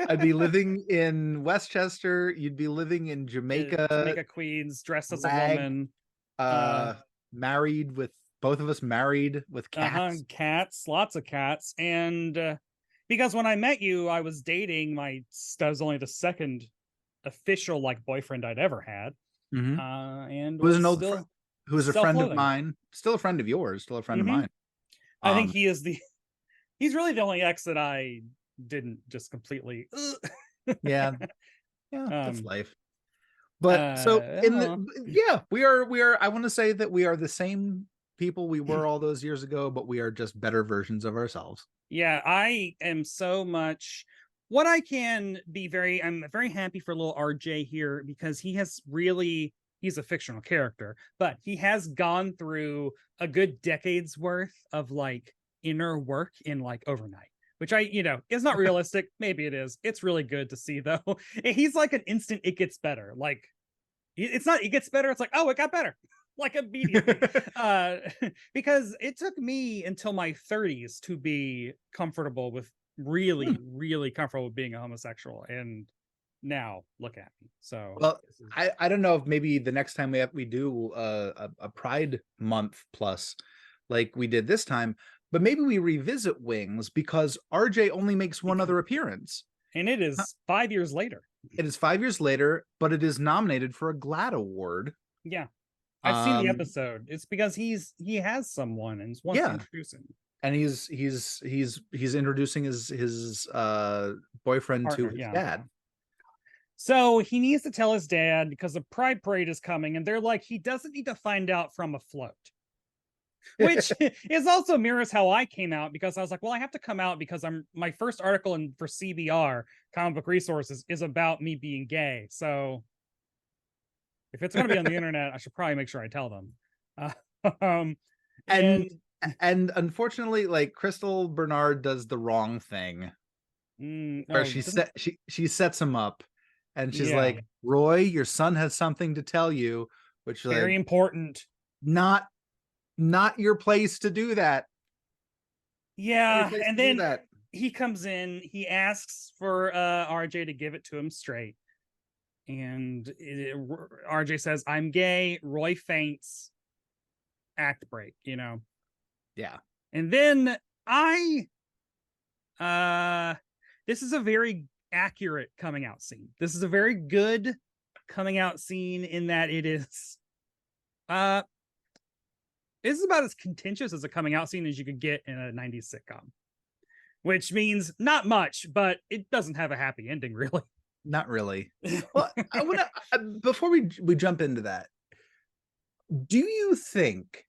I'd be living in Westchester. You'd be living in Jamaica, Queens, dressed as a woman. Married with both of us, married with cats. Cats, lots of cats. And because when I met you, I was dating that was only the second official like boyfriend I'd ever had. Mm-hmm. And who was an old friend, who was a friend of mine, still a friend of yours, still a friend of mine. I think he's really the only ex that I didn't just completely yeah that's life. But we are I want to say that we are the same people we were all those years ago, but we are just better versions of ourselves. I am so much what I can be. I'm very happy for little RJ here, because he's a fictional character, but he has gone through a good decade's worth of like inner work in like overnight, which is not realistic. Maybe it is. It's really good to see, though. He's like an instant, it gets better. Like, it's not, it gets better. It's like, oh, it got better. Like immediately. Because it took me until my 30s to be comfortable with really, really comfortable with being a homosexual, and now look at me. So Well, I don't know if maybe the next time we do a Pride Month plus, like we did this time, but maybe we revisit Wings because RJ only makes one other appearance. And it is 5 years later. It is 5 years later, but it is nominated for a GLAAD award. Yeah. I've seen the episode. It's because he has someone and wants to introduce him. And he's introducing his boyfriend Partner, to his dad. So he needs to tell his dad because the Pride Parade is coming, and they're like, he doesn't need to find out from a float. Which is also mirrors how I came out, because I was like, well, I have to come out because my first article for CBR, Comic Book Resources, is about me being gay. So if it's going to be on the internet, I should probably make sure I tell them. And unfortunately, like, Crystal Bernard does the wrong thing, where she sets him up, and she's like, Roy, your son has something to tell you, which is very important. Not your place to do that. Yeah, and then he comes in, he asks for RJ to give it to him straight. And RJ says, I'm gay. Roy faints. Act break, Yeah. And then this is a very accurate coming out scene. This is a very good coming out scene in that it is about as contentious as a coming out scene as you could get in a 90s sitcom, which means not much, but it doesn't have a happy ending, really. Not really. Well, I want to, before we jump into that, do you think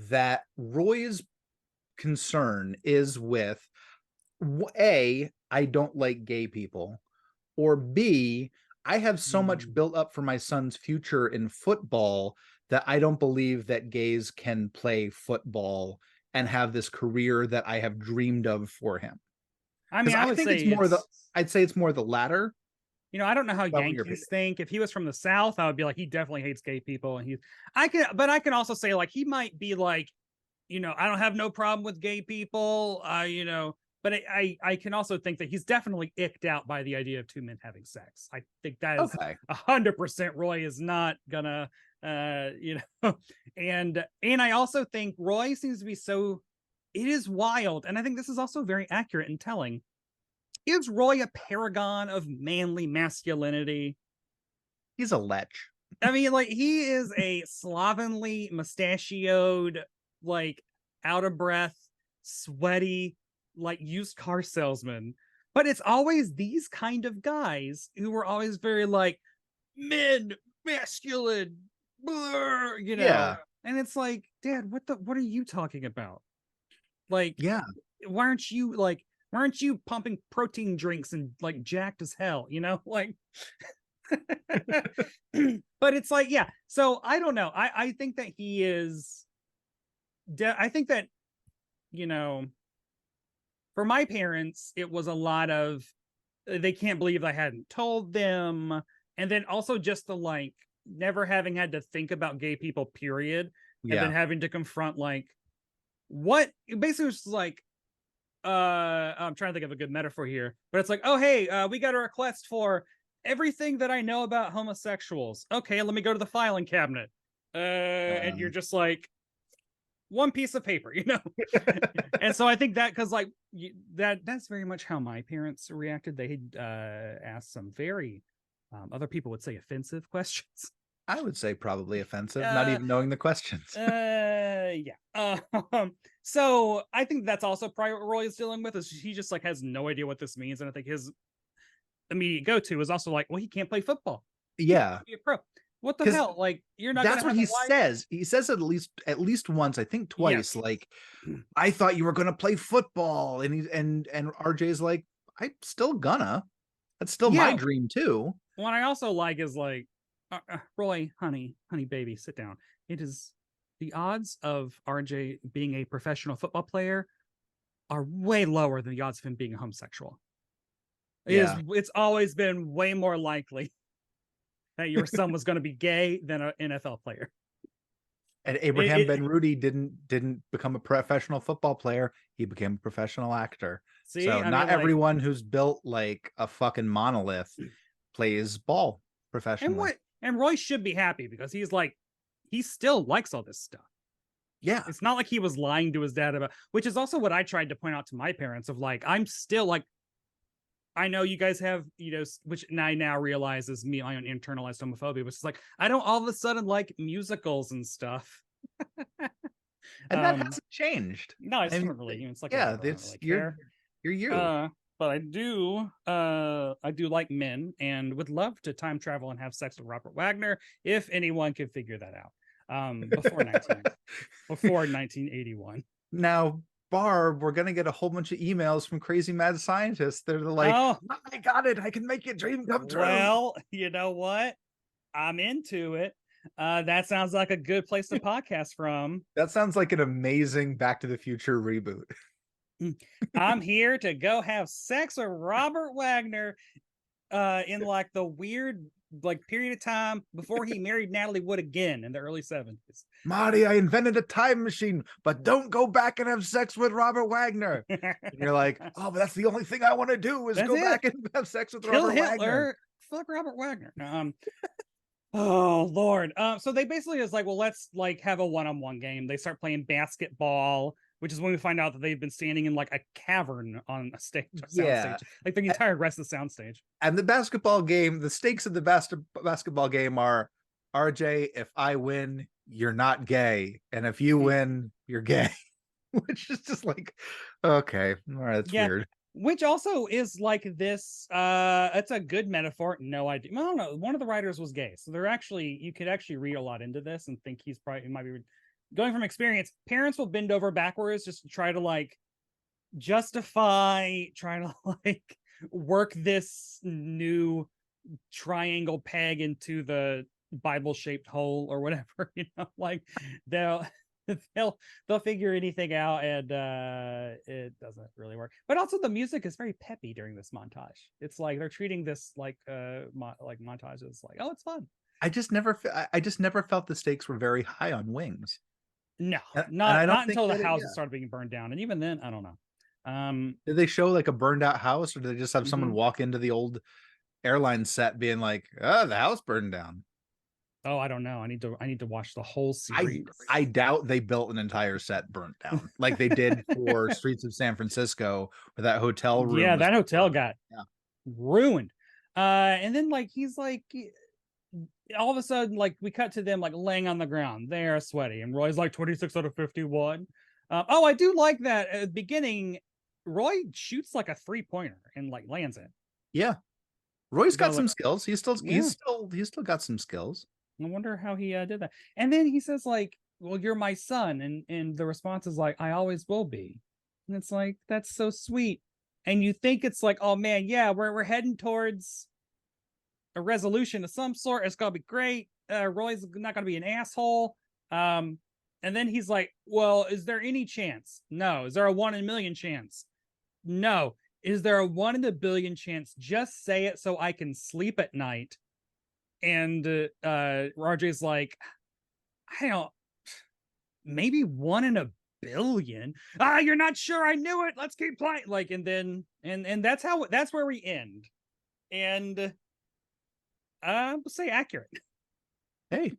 that Roy's concern is with A, I don't like gay people, or B, I have so much built up for my son's future in football that I don't believe that gays can play football and have this career that I have dreamed of for him? I mean, I'd say it's more the latter. I don't know how Yankees think. If he was from the South, I would be like, he definitely hates gay people. And I can also say, like, he might be like, I don't have no problem with gay people, but I can also think that he's definitely icked out by the idea of two men having sex. I think that is 100% Roy is not gonna, and I also think Roy seems to be it is wild. And I think this is also very accurate in telling. Is Roy a paragon of manly masculinity? He's a lech. I mean, like, he is a slovenly, mustachioed, like, out of breath, sweaty, like, used car salesman. But it's always these kind of guys who were always very, like, men, masculine, blur, Yeah. And it's like, Dad, what are you talking about? Like, yeah, why aren't you pumping protein drinks and, like, jacked as hell, like but it's like, yeah. So I don't know. I think that he is I think that, for my parents, it was a lot of, they can't believe I hadn't told them. And then also just the, like, never having had to think about gay people, period. And then having to confront, like, what basically was like, I'm trying to think of a good metaphor here, but it's like, oh, hey, we got a request for everything that I know about homosexuals. Okay, let me go to the filing cabinet. And you're just like, one piece of paper, And so I think that, because, like, that's very much how my parents reacted. They asked some very, other people would say, offensive questions. I would say probably offensive, not even knowing the questions. Yeah. So I think that's also probably what Roy is dealing with, is he just, like, has no idea what this means. And I think his immediate go-to is also like, well, he can't play football. Yeah. Be a pro. What the hell? Like, you're not. That's what he says. He says it at least once, I think twice. Like, I thought you were going to play football, and RJ's like, I'm still gonna. That's still my dream too. What I also like is, like, Roy, honey, baby, sit down. It is the odds of RJ being a professional football player are way lower than the odds of him being a homosexual. It's always been way more likely that your son was going to be gay than an NFL player. And Abraham Benrubi didn't become a professional football player. He became a professional actor. See, So I mean, not like, everyone who's built like a fucking monolith plays ball professionally. and Roy should be happy because he's like, he still likes all this stuff. Yeah. It's not like he was lying to his dad about, which is also what I tried to point out to my parents of like, I'm still like, I know you guys have, which I now realize is me, my own internalized homophobia, which is like, I don't all of a sudden like musicals and stuff. And that hasn't changed. No, it's not really. It's like, yeah, whatever, I don't really you're care. you. But I do like men and would love to time travel and have sex with Robert Wagner if anyone could figure that out. Before 1981. Now, Barb, we're gonna get a whole bunch of emails from crazy mad scientists. They're like, oh, I got it. I can make your dream come true. Well, you know what? I'm into it. That sounds like a good place to podcast from. That sounds like an amazing Back to the Future reboot. I'm here to go have sex with Robert Wagner in like the weird like period of time before he married Natalie Wood again in the early 70s. Marty, I invented a time machine, but don't go back and have sex with Robert Wagner. And you're like, oh, but that's the only thing I want to do is go back and have sex with Robert Wagner. Fuck Robert Wagner. Oh Lord. So they basically is like, well, let's like have a one-on-one game. They start playing basketball, which is when we find out that they've been standing in like a cavern on a stage, soundstage, like the entire rest of the soundstage. And the basketball game, the stakes of the basketball game are, RJ, if I win, you're not gay, and if you win, you're gay. Which is just like, okay, all right, that's weird. Which also is like this, it's a good metaphor. No idea. I don't know. One of the writers was gay. So they're actually, you could actually read a lot into this and think he might be going from experience. Parents will bend over backwards just to try to like justify, trying to like work this new triangle peg into the Bible shaped hole or whatever, like they'll figure anything out, and it doesn't really work. But also the music is very peppy during this montage. It's like they're treating this like montages like, oh, it's fun. I just never felt the stakes were very high on Wings. No, not until the houses started being burned down, and even then I don't know. Did they show like a burned out house, or did they just have someone walk into the old airline set being like, oh, the house burned down? Oh, I don't know. I need to watch the whole series. I doubt they built an entire set burnt down like they did for Streets of San Francisco, where that hotel room. Yeah, that hotel got ruined. And then like he's like, all of a sudden, like we cut to them like laying on the ground. They are sweaty, and Roy's like 26 out of 51. Oh, I do like that at the beginning. Roy shoots like a 3-pointer and like lands it. Yeah, Roy's got some skills. He's still got some skills. I wonder how he did that. And then he says like, well, you're my son. And the response is like, I always will be. And it's like, that's so sweet. And you think it's like, oh man, yeah, we're heading towards a resolution of some sort. It's gonna be great. Roy's not gonna be an asshole. And then he's like, well, is there any chance? No. Is there a 1 in a million chance? No. Is there a 1 in a billion chance? Just say it so I can sleep at night. And RJ's like, I don't, maybe 1 in a billion. You're not sure? I knew it. Let's keep playing. Like, and then and that's where we end. And we'll say accurate. Hey,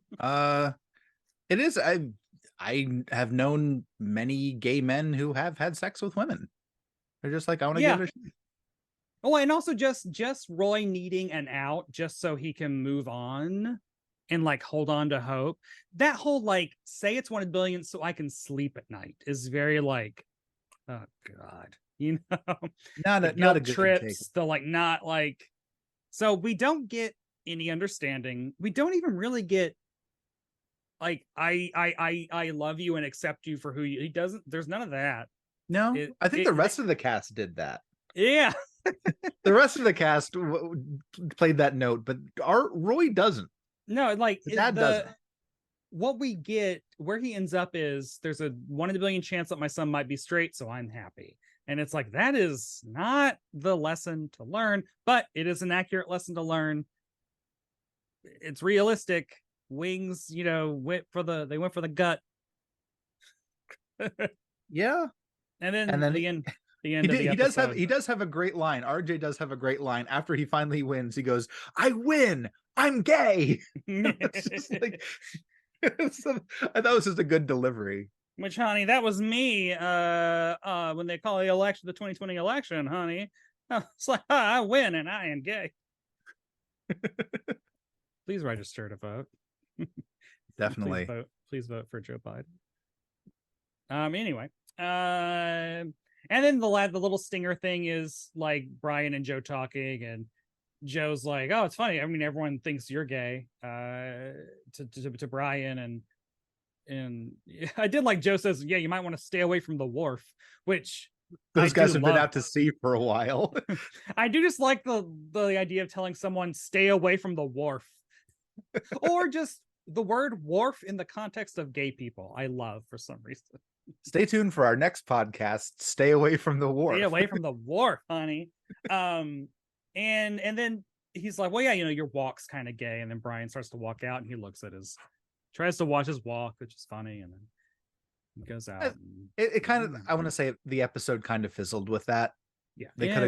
it is. I have known many gay men who have had sex with women. They're just like, I want to give it a shot. Oh, and also just Roy needing an out just so he can move on and like hold on to hope. That whole like say it's 1 in a billion so I can sleep at night is very like, oh God, not a good trips. The like not like, so we don't get any understanding. We don't even really get like I love you and accept you for who you. He doesn't. There's none of that. No, I think the rest of the cast did that. Yeah. The rest of the cast played that note, but Roy doesn't. No, like Dad doesn't. What we get, where he ends up is there's a 1 in a billion chance that my son might be straight, so I'm happy. And it's like, that is not the lesson to learn, but it is an accurate lesson to learn. It's realistic. Wings, went for the gut. Yeah. And then And then the end of the episode. He does have a great line. RJ does have a great line after he finally wins. He goes, "I win. I'm gay." It's just like I thought it was just a good delivery. Which, honey, that was me. When they call the 2020 election, honey, it's like I win and I am gay. Please register to vote. Definitely. Please vote for Joe Biden. Anyway, and then the little stinger thing is like Brian and Joe talking, and Joe's like, "Oh, it's funny. I mean, everyone thinks you're gay." To Brian, and I did like Joe says, "Yeah, you might want to stay away from the wharf," which those guys have been out to sea for a while. I do just like the idea of telling someone stay away from the wharf, or just the word wharf in the context of gay people. I love for some reason. Stay tuned for our next podcast. Stay away from the wharf. Stay away from the wharf, honey. And then he's like, "Well, yeah, your walk's kind of gay." And then Brian starts to walk out, and he tries to watch his walk, which is funny, and then he goes out. It kind of, I want to say, the episode kind of fizzled with that. Yeah, they could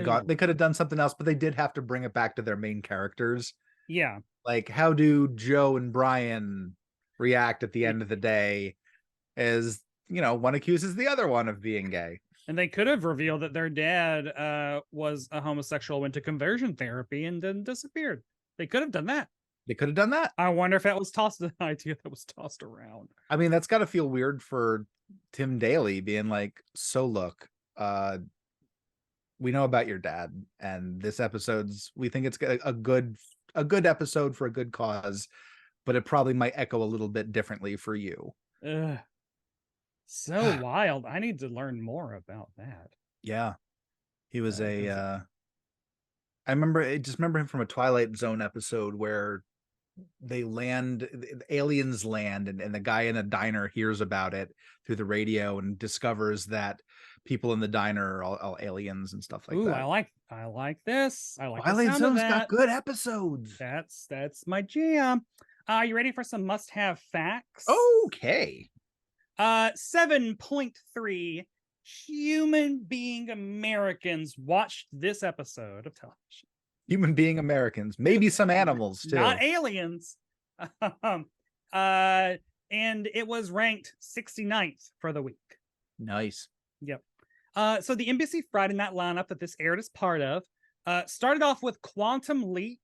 have done something else, but they did have to bring it back to their main characters. Yeah, like how do Joe and Brian react at the end of the day? As one accuses the other one of being gay. And they could have revealed that their dad was a homosexual, went to conversion therapy, and then disappeared. They could have done that. I wonder if that was an idea that was tossed around. I mean, that's got to feel weird for Tim Daly being like, "So look, we know about your dad, and we think it's a good episode for a good cause, but it probably might echo a little bit differently for you." Ugh. So wild. I need to learn more about that. Yeah. He was I remember him from a Twilight Zone episode where aliens land, and the guy in a diner hears about it through the radio and discovers that people in the diner are all aliens and stuff like that. I like this. I like Twilight Zone's got good episodes. That's my jam. You ready for some must-have facts? Okay. 7.3 human being Americans watched this episode of television. Human being Americans, maybe some animals too, not aliens. And it was ranked 69th for the week. Nice. Yep. So the NBC Friday night lineup that this aired as part of started off with Quantum Leap,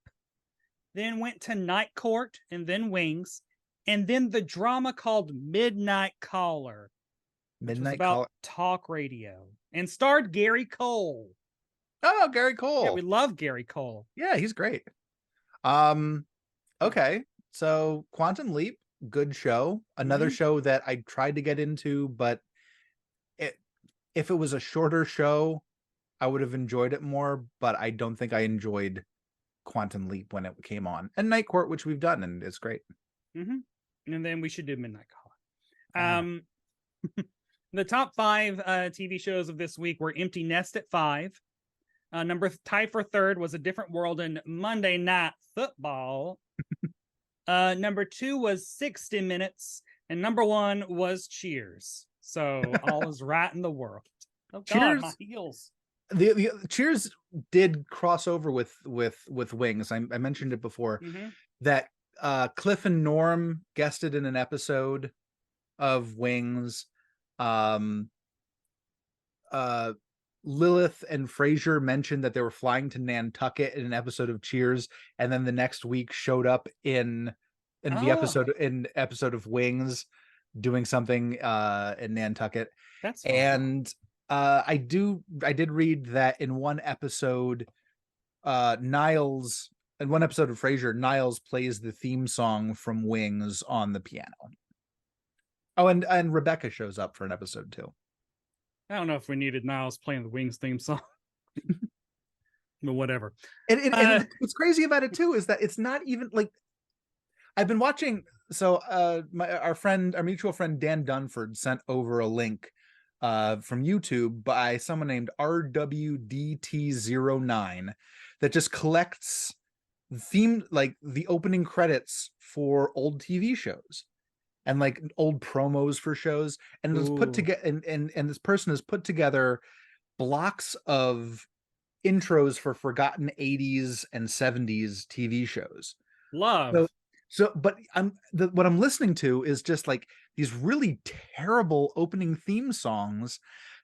then went to Night Court, and then Wings, and then the drama called Midnight Caller. Midnight Caller, about talk radio, and starred Gary Cole. Oh, Gary Cole. Yeah, we love Gary Cole. Yeah, he's great. Okay, so Quantum Leap, good show. Another show that I tried to get into, but if it was a shorter show, I would have enjoyed it more, but I don't think I enjoyed Quantum Leap when it came on. And Night Court, which we've done, and it's great. And then we should do Midnight Caller. The top 5 TV shows of this week were Empty Nest at 5. Tied for third was A Different World and Monday Night Football. Number 2 was 60 Minutes, and number 1 was Cheers. So all is right in the world. Oh God, my heels. The Cheers did cross over with Wings. I mentioned it before that Cliff and Norm guested in an episode of Wings. Lilith and Frasier mentioned that they were flying to Nantucket in an episode of Cheers, and then the next week showed up in the episode of Wings doing something in Nantucket. That's fun. And I did read that in one episode of Frasier, Niles plays the theme song from Wings on the piano. Oh, and Rebecca shows up for an episode too. I don't know if we needed Niles playing the Wings theme song. But whatever. And what's crazy about it too is that it's not even like I've been watching. So our mutual friend Dan Dunford sent over a link from YouTube by someone named RWDT09 that just collects the opening credits for old TV shows and like old promos for shows, and it was put Ooh, together, and this person has put together blocks of intros for forgotten 80s and 70s TV shows. So, love. but what I'm listening to is just like these really terrible opening theme songs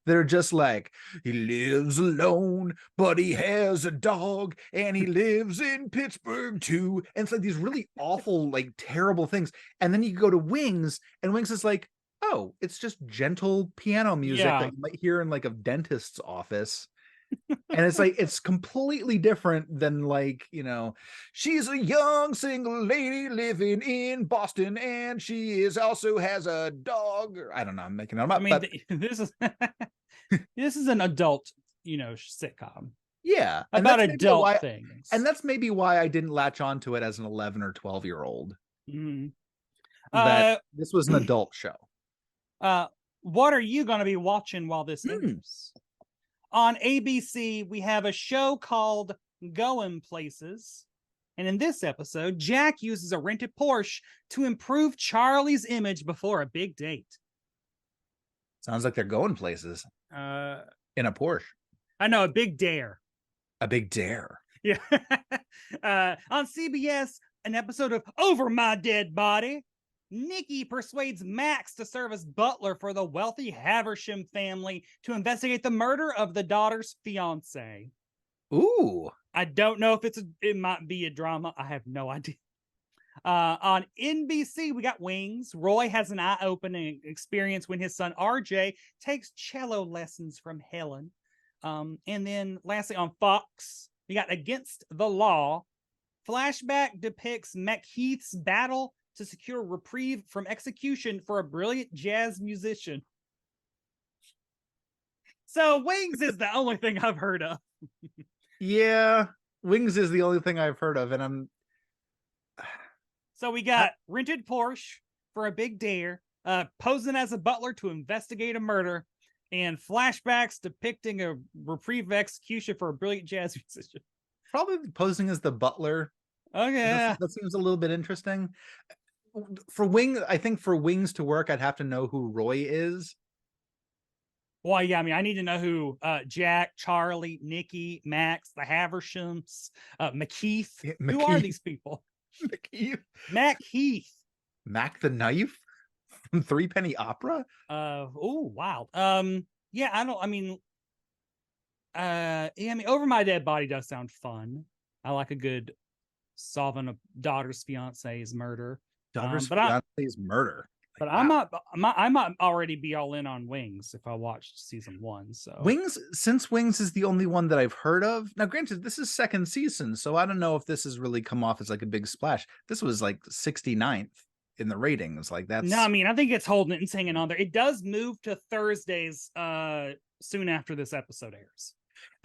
that are just like, he lives alone, but he has a dog, and he lives in Pittsburgh too. And it's like these really awful, like terrible things. And then you go to Wings, and Wings is like, oh, it's just gentle piano music Yeah. that you might hear in like a dentist's office. And it's like it's completely different than like, she's a young single lady living in Boston, and she is also has a dog. Or, I don't know, I'm making them I up, mean, but this is this is an adult, sitcom yeah, about adult things. that's maybe why I didn't latch onto it as an 11 or 12-year old. Mhm. That Uh, this was an adult show. what are you going to be watching while this Hmm. airs? On ABC, we have a show called Going Places. And in this episode, Jack uses a rented Porsche to improve Charlie's image before a big date. Sounds like they're going places in a Porsche. I know, a big dare. A big dare. Yeah. On CBS, an episode of Over My Dead Body, Nikki persuades Max to serve as butler for the wealthy Haversham family to investigate the murder of the daughter's fiance. Ooh. I don't know if it might be a drama. I have no idea. On NBC, we got Wings. Roy has an eye-opening experience when his son RJ takes cello lessons from Helen. And then lastly on Fox, we got Against the Law. Flashback depicts McHeath's battle to secure reprieve from execution for a brilliant jazz musician. So Wings is the only thing I've heard of. Yeah, Wings is the only thing I've heard of, and I'm So we got rented Porsche for a big dare, posing as a butler to investigate a murder, and flashbacks depicting a reprieve execution for a brilliant jazz musician. probably posing as the butler. Oh yeah, that seems a little bit interesting. I think for Wings to work, I'd have to know who Roy is. well, yeah. I mean, I need to know who Jack, Charlie, Nikki, Max, the Havershams, McKeith. Who are these people? McKeith. Mac Heath. Mac the Knife from Three Penny Opera. Oh wow. Yeah. Yeah. I mean, Over My Dead Body does sound fun. I like a good solving a daughter's fiance's murder. Daughter's But fiance's murder. But Wow. I might already be all in on Wings if I watched season 1. So Wings, since Wings is the only one that I've heard of. Now, granted, this is second season, so I don't know if this has really come off as like a big splash. This was like 69th in the ratings. Like that's no, I mean, I think it's holding it and hanging on there. It does move to Thursdays soon after this episode airs.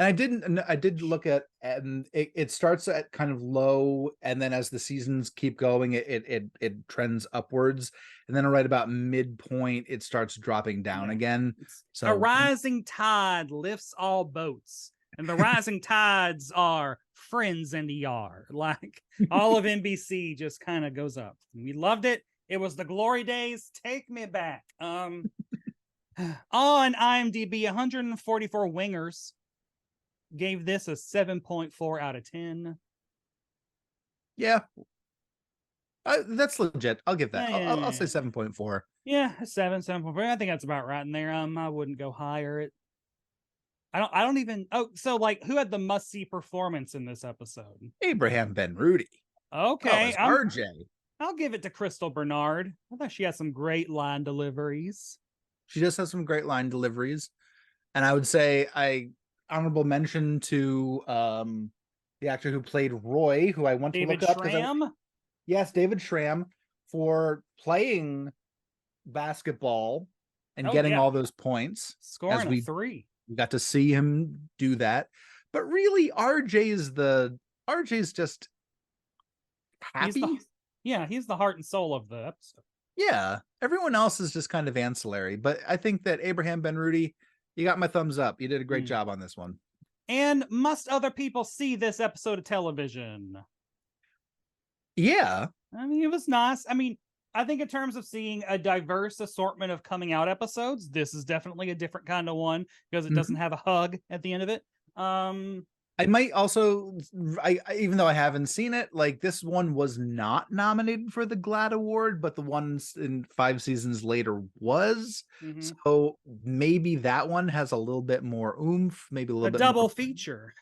And I did look at, and it starts at kind of low, and then as the seasons keep going, it trends upwards, and then right about midpoint it starts dropping down again. So a rising tide lifts all boats, and the rising tides are Friends and ER. Like all of NBC just kind of goes up. We loved it. It was the glory days. Take me back. On IMDb, 144 wingers gave this a 7.4 out of 10. Yeah, that's legit. I'll give that. Yeah, I'll say 7.4. Yeah, 7.4. I think that's about right in there. I wouldn't go higher. I don't even. Oh, so like, who had the must-see performance in this episode? Abraham Benrubi. Okay, RJ. I'll give it to Crystal Bernard. I thought she had some great line deliveries. She does have some great line deliveries, and I would say honorable mention to the actor who played Roy, who I want to David look up. Schramm? Yes, David Schramm, for playing basketball and getting all those points. Scoring a 3. We got to see him do that. But really, RJ's just happy. He's the heart and soul of the episode. Yeah, everyone else is just kind of ancillary. But I think that Abraham Benrubi, you got my thumbs up. You did a great job on this one. And must other people see this episode of television? Yeah. I mean, it was nice. I mean, I think in terms of seeing a diverse assortment of coming out episodes, this is definitely a different kind of one because it doesn't Mhm. have a hug at the end of it. I might also, even though I haven't seen it, like this one was not nominated for the GLAAD award, but the ones in 5 seasons later was. mhm. So maybe that one has a little bit more oomph, maybe a little A bit more. double feature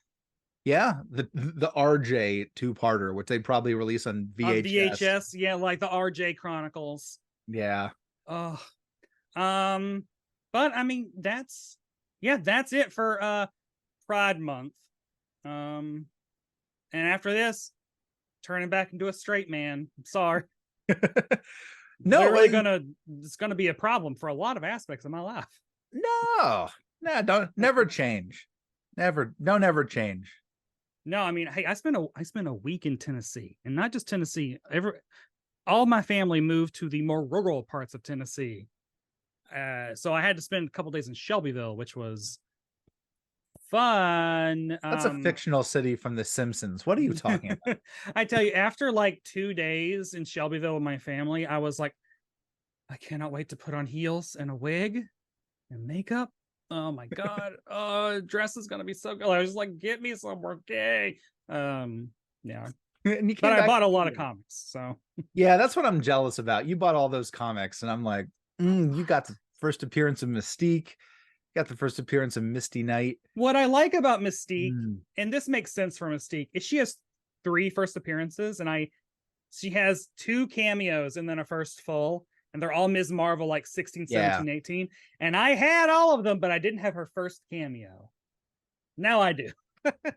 Yeah, the RJ two-parter, which they'd probably release on on VHS. VHS. Yeah, like the RJ Chronicles. Yeah. Oh, um, but I mean, that's it for Pride Month. Um, and after this, turning back into a straight man. I'm sorry. No, Literally it's gonna be a problem for a lot of aspects of my life. no, don't never change. Never change. No, I mean, hey, I spent a week in Tennessee, and not just Tennessee. All my family moved to the more rural parts of Tennessee, so I had to spend a couple days in Shelbyville, which was fun. That's a fictional city from The Simpsons. What are you talking about? I tell you, after like 2 days in Shelbyville with my family, I was like, I cannot wait to put on heels and a wig and makeup. Oh my god, dress is gonna be so good. I was like, get me somewhere gay. Yeah, And you but came I back. bought a lot of comics, so Yeah, that's what I'm jealous about. You bought all those comics, and I'm like, you got the first appearance of Mystique, got the first appearance of Misty Knight. what I like about Mystique, Mm, and this makes sense for Mystique, is she has 3 first appearances, and she has 2 cameos and then a first full, and they're all Ms. Marvel, like 16, yeah, 17, 18. And I had all of them, but I didn't have her first cameo. Now I do.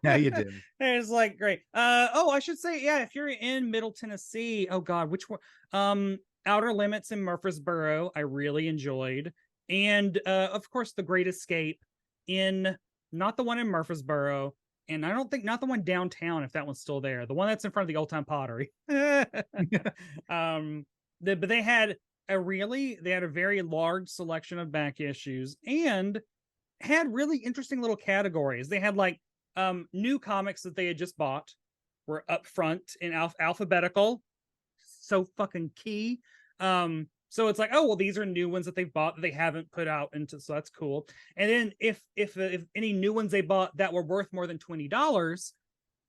now you do. It's like great. Oh, I should say, yeah, if you're in Middle Tennessee, oh god, which one? Outer Limits in Murfreesboro, I really enjoyed. And of course, The Great Escape in not the one in Murfreesboro, and I don't think not the one downtown, if that one's still there. The one that's in front of the old time pottery. But they had a very large selection of back issues and had really interesting little categories. They had like new comics that they had just bought were up front in alphabetical, so fucking key. So it's like, oh well, these are new ones that they've bought that they haven't put out into, so that's cool. And then if any new ones they bought that were worth more than $20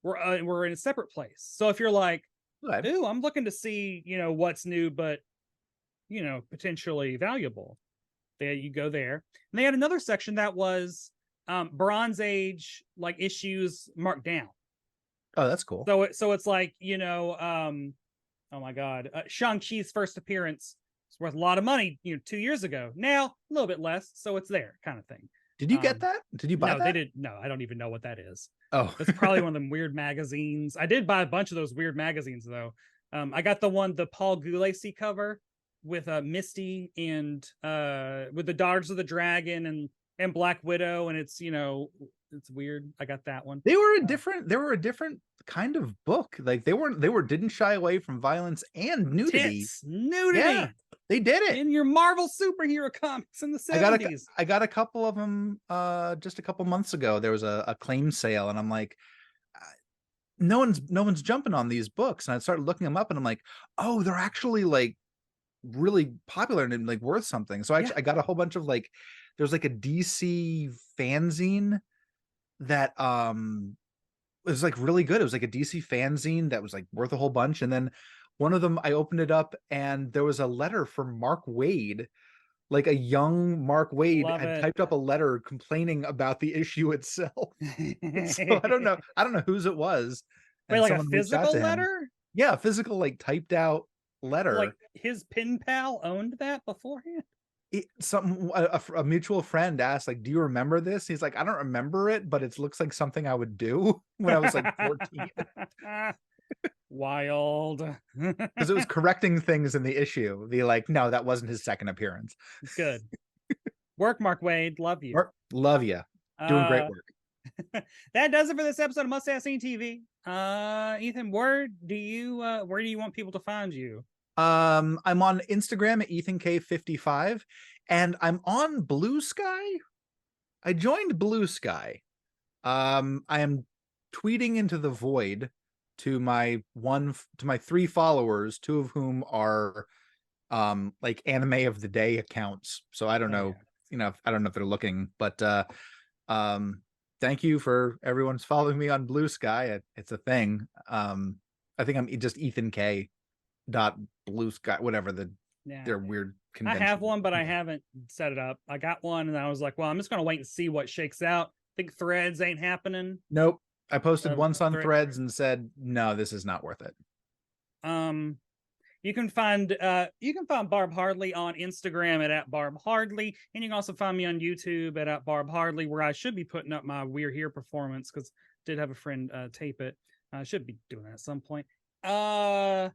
were in a separate place. So if you're like, Okay. ooh, I'm looking to see what's new, but potentially valuable, there you go there. And they had another section that was Bronze Age like issues marked down. Oh, that's cool. So it's like oh my god, Shang-Chi's first appearance was worth a lot of money 2 years ago. Now a little bit less, so it's there kind of thing. Did you get that? Did you buy No, that? they did. No, I don't even know what that is. Oh, That's probably one of them weird magazines. I did buy a bunch of those weird magazines though. I got the Paul Gulacy cover with Misty and with the Daughters of the Dragon and Black Widow, and it's it's weird. I got that one. they were a different kind of book. Like they didn't shy away from violence and nudity. Tits, nudity. Yeah, they did it. In your Marvel superhero comics in the I got 70s. I got a couple of them just a couple months ago. There was a claim sale, and I'm like, no one's jumping on these books. And I started looking them up, and I'm like, oh, they're actually like really popular and like worth something. So I got a whole bunch of like, there's like a DC fanzine that was like really good. It was like a DC fanzine that was like worth a whole bunch. And then one of them, I opened it up, and there was a letter from Mark Waid. Like a young Mark Waid Love had it. typed up a letter complaining about the issue itself. So I don't know whose it was. Wait, And like a someone reached out physical to him. letter? Yeah, a physical, like typed out letter. Like his pen pal owned that beforehand? A mutual friend asked, like, do you remember this? He's like, I don't remember it, but it looks like something I would do when I was like 14. Wild. Because it was correcting things in the issue. The like, no, that wasn't his second appearance. Good work, Mark Waid. Love you. Mark, love you. Doing great work. That does it for this episode of Must Have Seen TV. Ethan, where do you want people to find you? I'm on Instagram at EthanK55, and I'm on Blue Sky. I joined Blue Sky. I am tweeting into the void to my three followers, two of whom are like anime of the day accounts. So I don't know, I don't know if they're looking, but thank you for everyone's following me on Blue Sky. It's a thing. I think I'm just Ethan K. dot Blue Sky, whatever their weird convention. I have one, but I haven't set it up. I got one, and I was like, well, I'm just gonna wait and see what shakes out. I think Threads ain't happening. Nope. I posted once on Threads and said, no, this is not worth it. You can find Barb Hardley on Instagram at Barb Hardley, and you can also find me on YouTube at Barb Hardley, where I should be putting up my We're Here performance, because I did have a friend tape it. I should be doing that at some point. And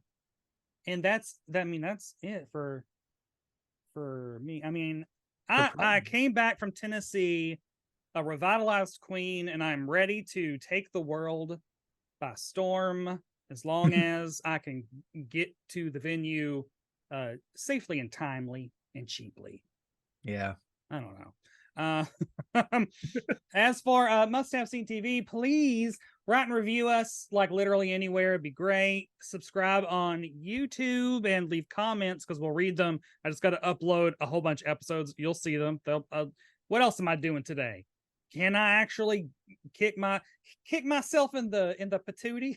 that's it for me. I mean, I came back from Tennessee a revitalized queen, and I'm ready to take the world by storm, as long as I can get to the venue safely and timely and cheaply. Yeah. I don't know. As for Must Have Seen TV, please write and review us like literally anywhere. It'd be great. Subscribe on YouTube and leave comments, because we'll read them. I just got to upload a whole bunch of episodes. You'll see them. What else am I doing today? Can I actually kick myself in the patootie?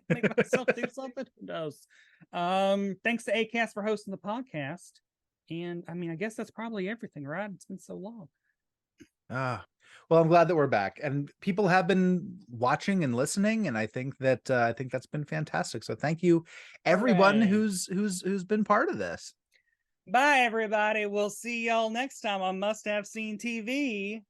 Make myself do something? Who knows? Thanks to Acast for hosting the podcast. And I mean, I guess that's probably everything, right? It's been so long. Well, I'm glad that we're back, and people have been watching and listening, and I think that's been fantastic. So thank you, everyone who's been part of this. Bye, everybody. We'll see y'all next time on Must Have Seen TV.